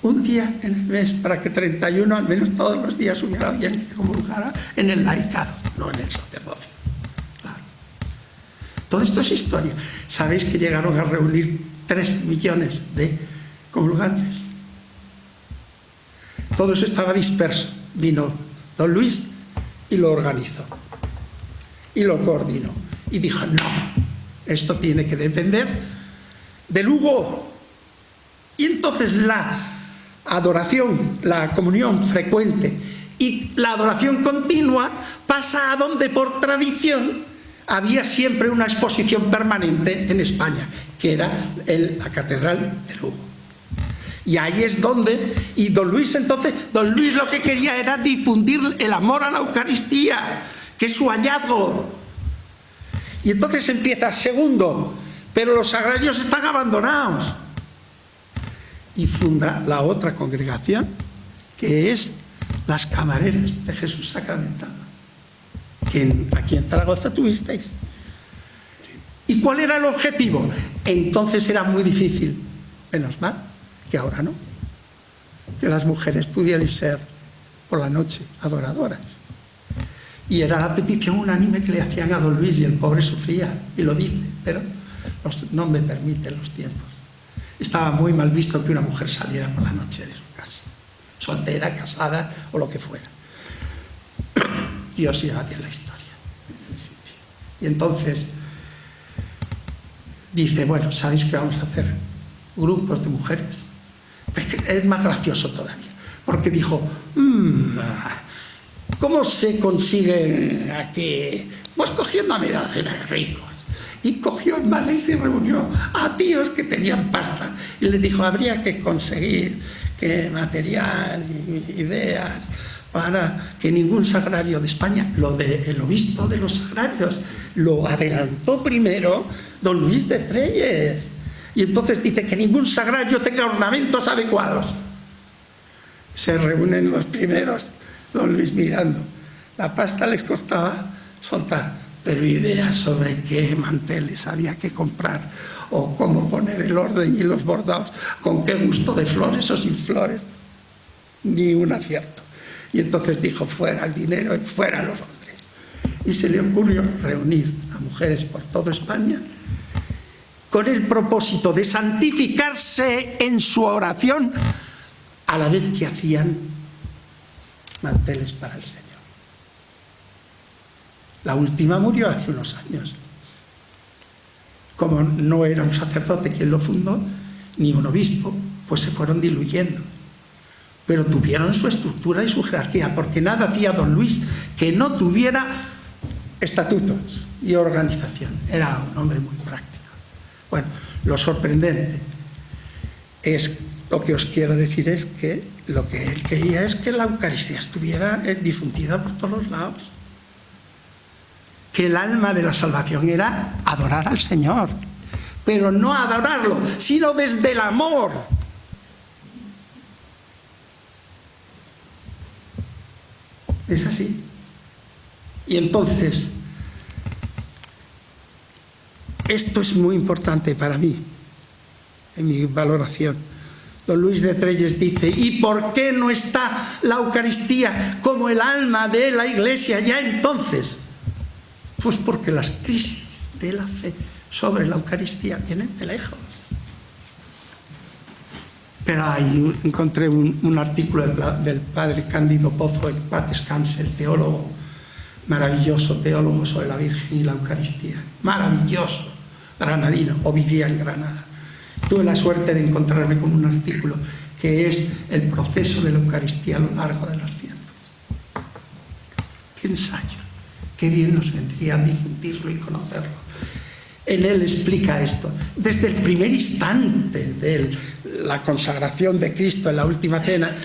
C: Un día en el mes, para que 31, al menos todos los días, hubiera alguien que comulgara en el laicado, no en el sacerdocio. Claro. Todo esto es historia. ¿Sabéis que llegaron a reunir 3 millones de comulgantes? Todo eso estaba disperso. Vino don Luis y lo organizó. Y lo coordinó. Y dijo, no, esto tiene que depender de Lugo. Y entonces la adoración, la comunión frecuente y la adoración continua pasa a donde por tradición había siempre una exposición permanente en España, que era la Catedral de Lugo. Y ahí es donde, y don Luis lo que quería era difundir el amor a la Eucaristía, que es su hallazgo. Y entonces empieza, segundo, pero los sagrarios están abandonados. Y funda la otra congregación, que es las Camareras de Jesús Sacramentado, que aquí en Zaragoza tuvisteis. ¿Y cuál era el objetivo? Entonces era muy difícil, menos mal, que ahora no, que las mujeres pudieran ser por la noche adoradoras. Y era la petición unánime que le hacían a don Luis, y el pobre sufría, y lo dice, pero no me permiten los tiempos. Estaba muy mal visto que una mujer saliera por la noche de su casa, soltera, casada o lo que fuera. Dios lleva bien la historia. Y entonces dice, bueno, ¿sabéis qué vamos a hacer? Grupos de mujeres. Es más gracioso todavía, porque dijo, ¿cómo se consigue aquí? Pues cogiendo a media docena de ricos. Y cogió en Madrid y reunió a tíos que tenían pasta. Y les dijo, habría que conseguir material, ideas, para que ningún sagrario de España, lo del obispo de los sagrarios, lo adelantó primero don Luis de Trelles. Y entonces dice que ningún sagrario tenga ornamentos adecuados. Se reúnen los primeros, don Luis mirando. La pasta les costaba soltar, pero ideas sobre qué manteles había que comprar, o cómo poner el orden y los bordados, con qué gusto de flores o sin flores, ni un acierto. Y entonces dijo, fuera el dinero y fuera los hombres. Y se le ocurrió reunir a mujeres por toda España con el propósito de santificarse en su oración a la vez que hacían manteles para el Señor. La última murió hace unos años. Como no era un sacerdote quien lo fundó, ni un obispo, pues se fueron diluyendo. Pero tuvieron su estructura y su jerarquía, porque nada hacía don Luis que no tuviera estatutos y organización. Era un hombre muy práctico. Bueno, lo sorprendente es, lo que os quiero decir es que lo que él quería es que la Eucaristía estuviera difundida por todos los lados. Que el alma de la salvación era adorar al Señor, pero no adorarlo, sino desde el amor. Es así. Y entonces, esto es muy importante para mí, en mi valoración. Don Luis de Trelles dice, ¿y por qué no está la Eucaristía como el alma de la Iglesia ya entonces? Pues porque las crisis de la fe sobre la Eucaristía vienen de lejos. Pero ahí encontré un artículo del padre Cándido Pozo, en paz descanse, el teólogo, maravilloso teólogo sobre la Virgen y la Eucaristía, maravilloso, granadino, o vivía en Granada. Tuve la suerte de encontrarme con un artículo que es el proceso de la Eucaristía a lo largo de los tiempos. ¡Qué ensayo! ¡Qué bien nos vendría difundirlo y conocerlo! En él explica esto. Desde el primer instante de la consagración de Cristo en la última cena,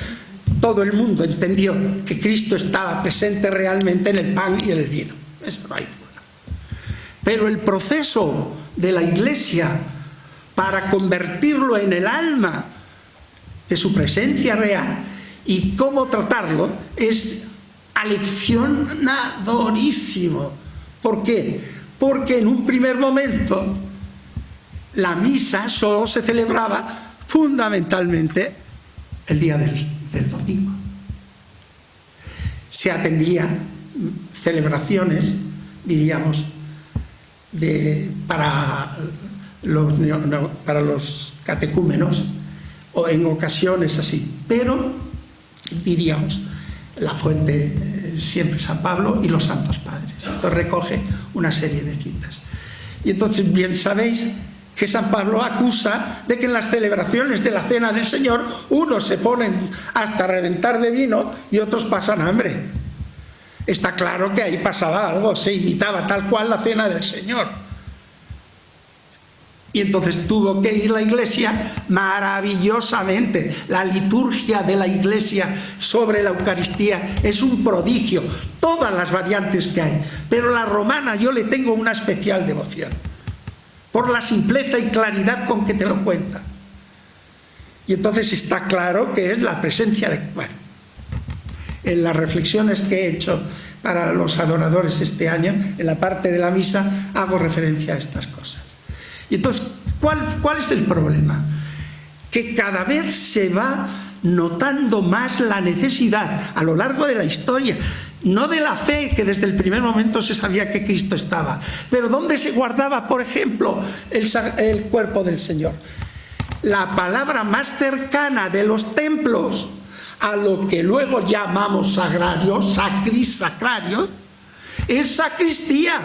C: todo el mundo entendió que Cristo estaba presente realmente en el pan y en el vino. Eso no hay duda. Pero el proceso de la Iglesia para convertirlo en el alma de su presencia real y cómo tratarlo es aleccionadorísimo. ¿Por qué? Porque en un primer momento la misa solo se celebraba fundamentalmente el día del domingo. Se atendían celebraciones, diríamos, para los catecúmenos, o en ocasiones así, pero diríamos la fuente siempre San Pablo y los santos padres. Entonces recoge una serie de citas. Y entonces bien sabéis que San Pablo acusa de que en las celebraciones de la Cena del Señor unos se ponen hasta reventar de vino y otros pasan hambre. Está claro que ahí pasaba algo, se imitaba tal cual la Cena del Señor. Y entonces tuvo que ir la Iglesia maravillosamente. La liturgia de la Iglesia sobre la Eucaristía es un prodigio. Todas las variantes que hay. Pero la romana yo le tengo una especial devoción. Por la simpleza y claridad con que te lo cuenta. Y entonces está claro que es la presencia de... Bueno, en las reflexiones que he hecho para los adoradores este año, en la parte de la misa, hago referencia a estas cosas. Y entonces, ¿cuál es el problema? Que cada vez se va notando más la necesidad a lo largo de la historia, no de la fe, que desde el primer momento se sabía que Cristo estaba, pero ¿dónde se guardaba, por ejemplo, el cuerpo del Señor? La palabra más cercana de los templos a lo que luego llamamos sagrario, sacrario, es sacristía,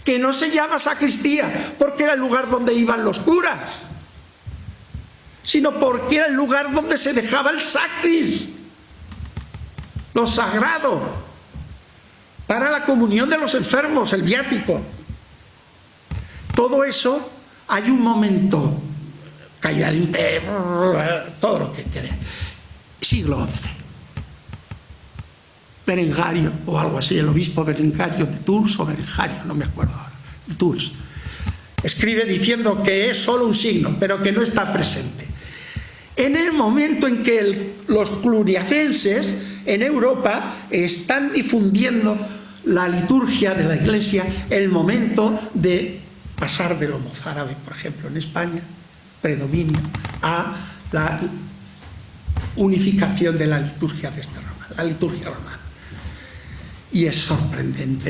C: que no se llama sacristía porque era el lugar donde iban los curas, sino porque era el lugar donde se dejaba el sacris, lo sagrado, para la comunión de los enfermos, el viático. Todo eso, hay un momento, caída del imperio, todo lo que queréis, siglo XI. Berengario, o algo así, el obispo Berengario de Tours, o Berengario, no me acuerdo ahora, de Tours, escribe diciendo que es solo un signo, pero que no está presente. En el momento en que los cluniacenses en Europa están difundiendo la liturgia de la Iglesia, el momento de pasar de lo mozárabe, por ejemplo, en España, predominio, a la unificación de la liturgia de esta Roma, la liturgia romana. Y es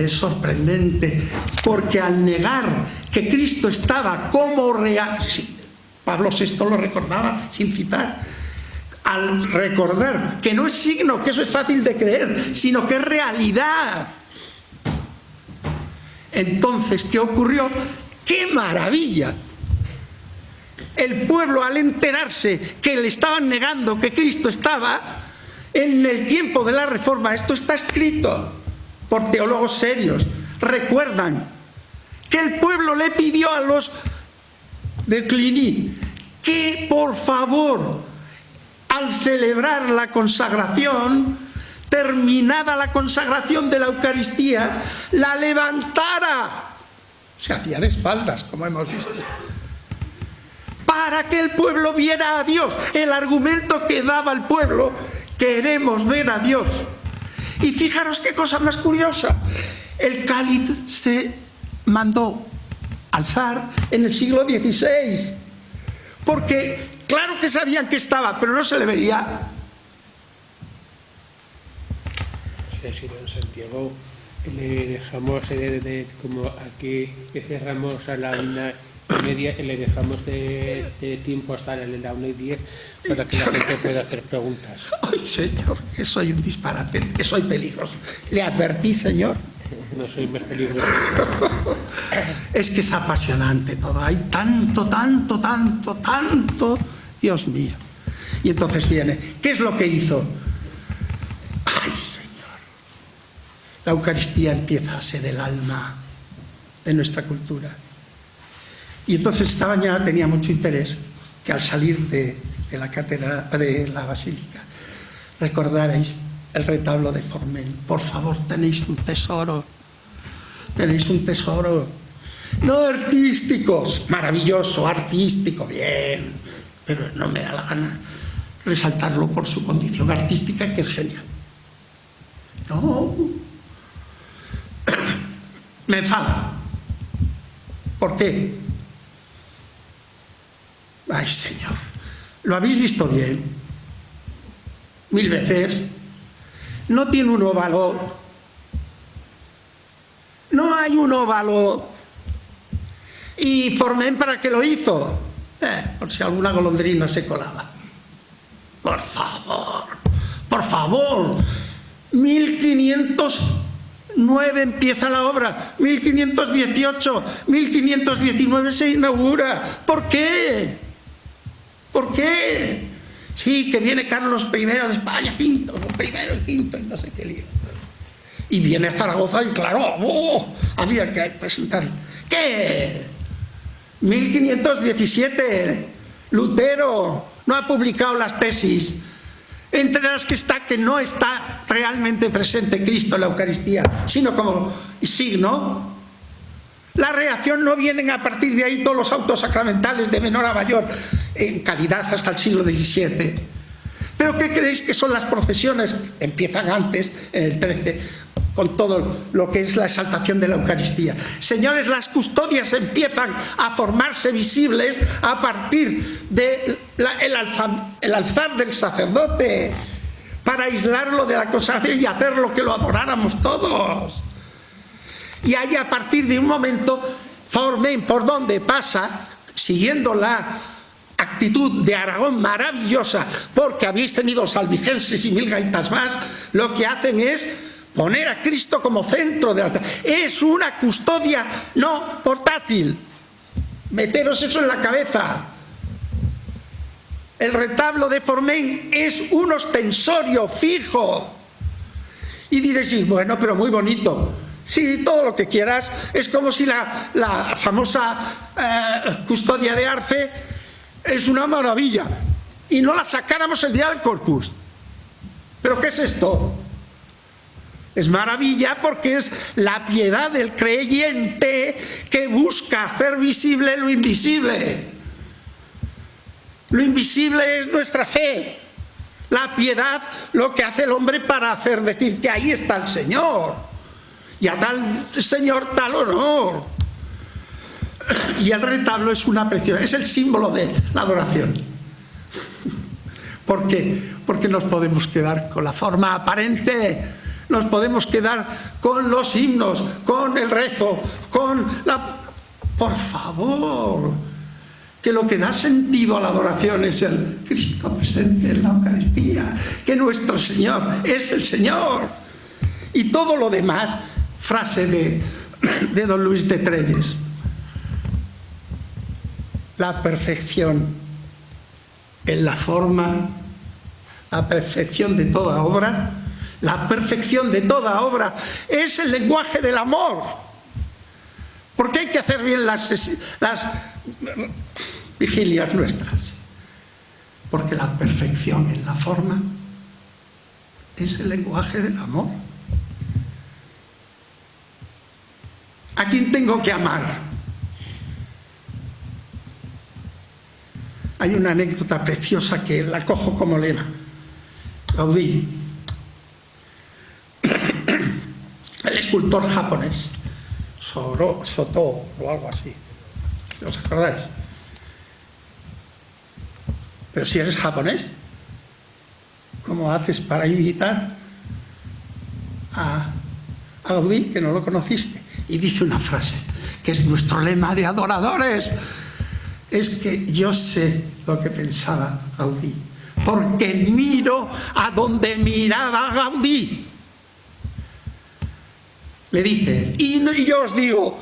C: sorprendente, porque al negar que Cristo estaba como real, sí, Pablo VI lo recordaba sin citar, al recordar que no es signo, que eso es fácil de creer, sino que es realidad. Entonces, ¿qué ocurrió? ¡Qué maravilla! El pueblo, al enterarse que le estaban negando que Cristo estaba, en el tiempo de la Reforma, esto está escrito por teólogos serios, recuerdan que el pueblo le pidió a los de Cluny que, por favor, al celebrar la consagración, terminada la consagración de la Eucaristía, la levantara. Se hacía de espaldas, como hemos visto, para que el pueblo viera a Dios. El argumento que daba el pueblo: queremos ver a Dios. Y fijaros qué cosa más curiosa, el cáliz se mandó alzar en el siglo XVI, porque claro que sabían que estaba, pero no se le veía.
A: Si en Santiago le dejamos como aquí que cerramos a la 1:30, le dejamos de tiempo hasta la 1:10 para que la gente pueda hacer preguntas.
C: ¡Ay, Señor, que soy un disparate, que soy peligroso! Le advertí, Señor.
A: No soy más peligroso.
C: Es que es apasionante todo, hay tanto, Dios mío. Y entonces viene, ¿qué es lo que hizo? ¡Ay, Señor! La Eucaristía empieza a ser el alma de nuestra cultura. Y entonces esta mañana tenía mucho interés que al salir de la cátedra, de la basílica, recordarais el retablo de Forment. Por favor, tenéis un tesoro, no artístico, maravilloso, artístico, bien, pero no me da la gana resaltarlo por su condición artística, que es genial. No, me enfada. ¿Por qué? Ay, Señor, lo habéis visto bien, 1000 veces. No tiene un óvalo, no hay un óvalo. ¿Y Forment para qué lo hizo? Por si alguna golondrina se colaba. Por favor, 1509 empieza la obra, 1518, 1519 se inaugura. ¿Por qué? Sí, que viene Carlos I de España, primero y quinto, y no sé qué lío. Y viene a Zaragoza y claro, había que presentar. ¿Qué? 1517, Lutero no ha publicado las tesis, entre las que está que no está realmente presente Cristo en la Eucaristía, sino como signo. La reacción no vienen a partir de ahí todos los autos sacramentales de menor a mayor en calidad hasta el siglo XVII. ¿Pero qué creéis que son las procesiones? Empiezan antes, en el XIII, con todo lo que es la exaltación de la Eucaristía. Señores, las custodias empiezan a formarse visibles a partir del alzar del sacerdote para aislarlo de la consagración y hacerlo que lo adoráramos todos. Y ahí, a partir de un momento, formen por donde pasa, siguiendo la actitud de Aragón maravillosa, porque habéis tenido salvigenses y mil gaitas más, lo que hacen es poner a Cristo como centro del altar. Es una custodia no portátil. Meteros eso en la cabeza. El retablo de Forment es un ostensorio fijo. Y diréis, sí, bueno, pero muy bonito. Sí, todo lo que quieras. Es como si la famosa custodia de Arce es una maravilla y no la sacáramos el día del Corpus. ¿Pero qué es esto? Es maravilla porque es la piedad del creyente que busca hacer visible lo invisible. Lo invisible es nuestra fe. La piedad, lo que hace el hombre para hacer decir que ahí está el Señor. Y a tal Señor, tal honor. Y el retablo es una preciosa, es el símbolo de la adoración. ¿Por qué? Porque nos podemos quedar con la forma aparente, nos podemos quedar con los himnos, con el rezo, con la... Por favor, que lo que da sentido a la adoración es el Cristo presente en la Eucaristía, que nuestro Señor es el Señor. Y todo lo demás, frase de don Luis de Trelles. La perfección en la forma, la perfección de toda obra, la perfección de toda obra es el lenguaje del amor. Porque hay que hacer bien las vigilias nuestras. Porque la perfección en la forma es el lenguaje del amor. ¿A quién tengo que amar? Hay una anécdota preciosa que la cojo como lema. Gaudí, el escultor japonés, Soto o algo así, ¿os acordáis? Pero si eres japonés, ¿cómo haces para invitar a Gaudí, que no lo conociste? Y dice una frase, que es nuestro lema de adoradores. Es que yo sé lo que pensaba Gaudí, porque miro a donde miraba Gaudí. Le dice, y yo os digo,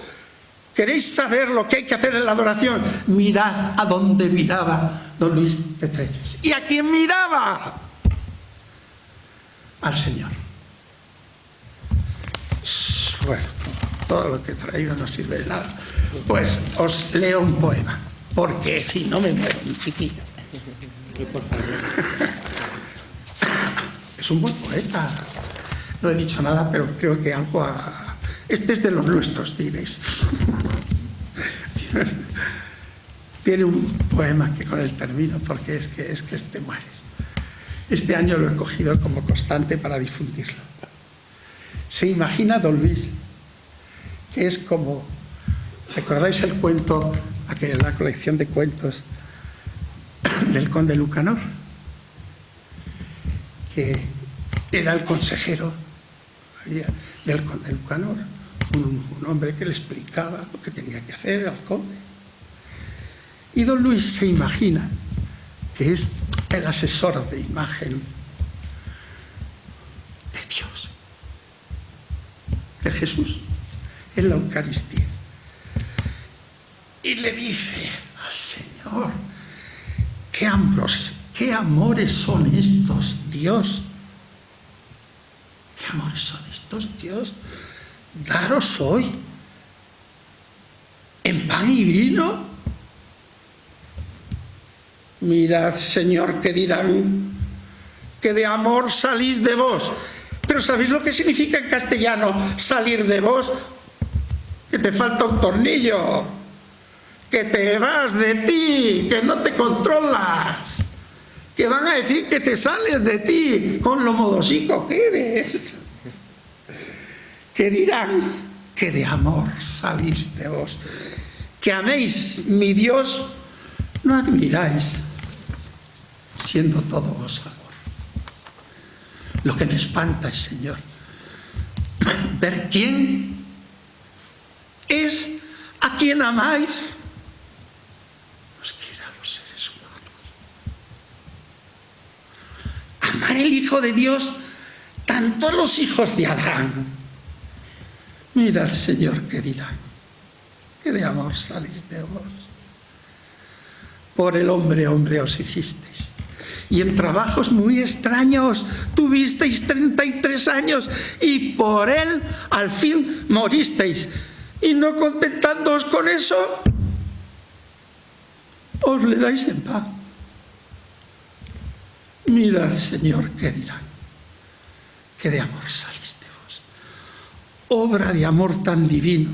C: ¿queréis saber lo que hay que hacer en la adoración? Mirad a donde miraba don Luis de Trelles. ¿Y a quién miraba? Al Señor. Bueno, todo lo que he traído no sirve de nada. Pues os leo un poema. Porque si no me muero, mi chiquillo. Es un buen poeta. No he dicho nada, pero creo que algo a... Este es de los nuestros, diréis. Tiene un poema que con él termino, porque es que te mueres. Este año lo he cogido como constante para difundirlo. Se imagina don Luis, que es como... ¿Recordáis el cuento, la colección de cuentos del conde Lucanor? Que era el consejero del conde Lucanor, un hombre que le explicaba lo que tenía que hacer al conde. Y don Luis se imagina que es el asesor de imagen de Dios, de Jesús, en la Eucaristía. Y le dice al Señor, qué amores son estos, Dios. ¿Qué amores son estos, Dios? Daros hoy en pan y vino. Mirad, Señor, que dirán que de amor salís de vos. Pero ¿sabéis lo que significa en castellano salir de vos? Que te falta un tornillo, que te vas de ti, que no te controlas, que van a decir que te sales de ti con lo modosico que eres. que dirán que de amor saliste vos. Que améis mi Dios, no admiráis, siendo todo vos amor. Lo que me espanta es, Señor, ver quién es a quien amáis. Nos quiere a los seres humanos. Amar el Hijo de Dios tanto a los hijos de Adán. Mirad, Señor, que dirán que de amor salís de vos. Por el hombre, hombre os hicisteis. Y en trabajos muy extraños tuvisteis 33 años y por él al fin moristeis. Y no contentándoos con eso, os le dais en paz. Mirad, Señor, qué dirán, que de amor saliste vos. Obra de amor tan divino.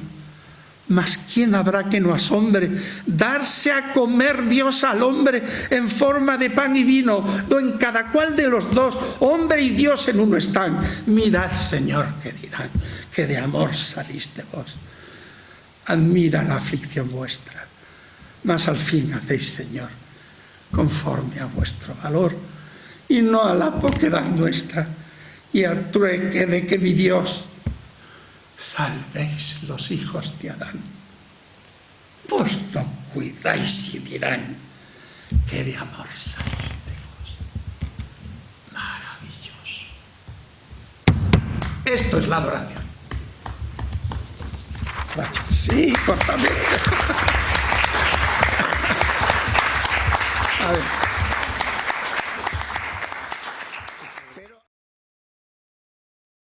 C: Mas ¿quién habrá que no asombre darse a comer Dios al hombre en forma de pan y vino, do en cada cual de los dos, hombre y Dios en uno están? Mirad, Señor, que dirán, que de amor saliste vos. Admira la aflicción vuestra, mas al fin hacéis, Señor, conforme a vuestro valor, y no a la poquedad nuestra, y a trueque de que mi Dios salvéis los hijos de Adán. Vos no cuidáis y dirán que de amor saliste vos. Maravilloso. Esto es la adoración. Gracias. Sí, cortame. A ver.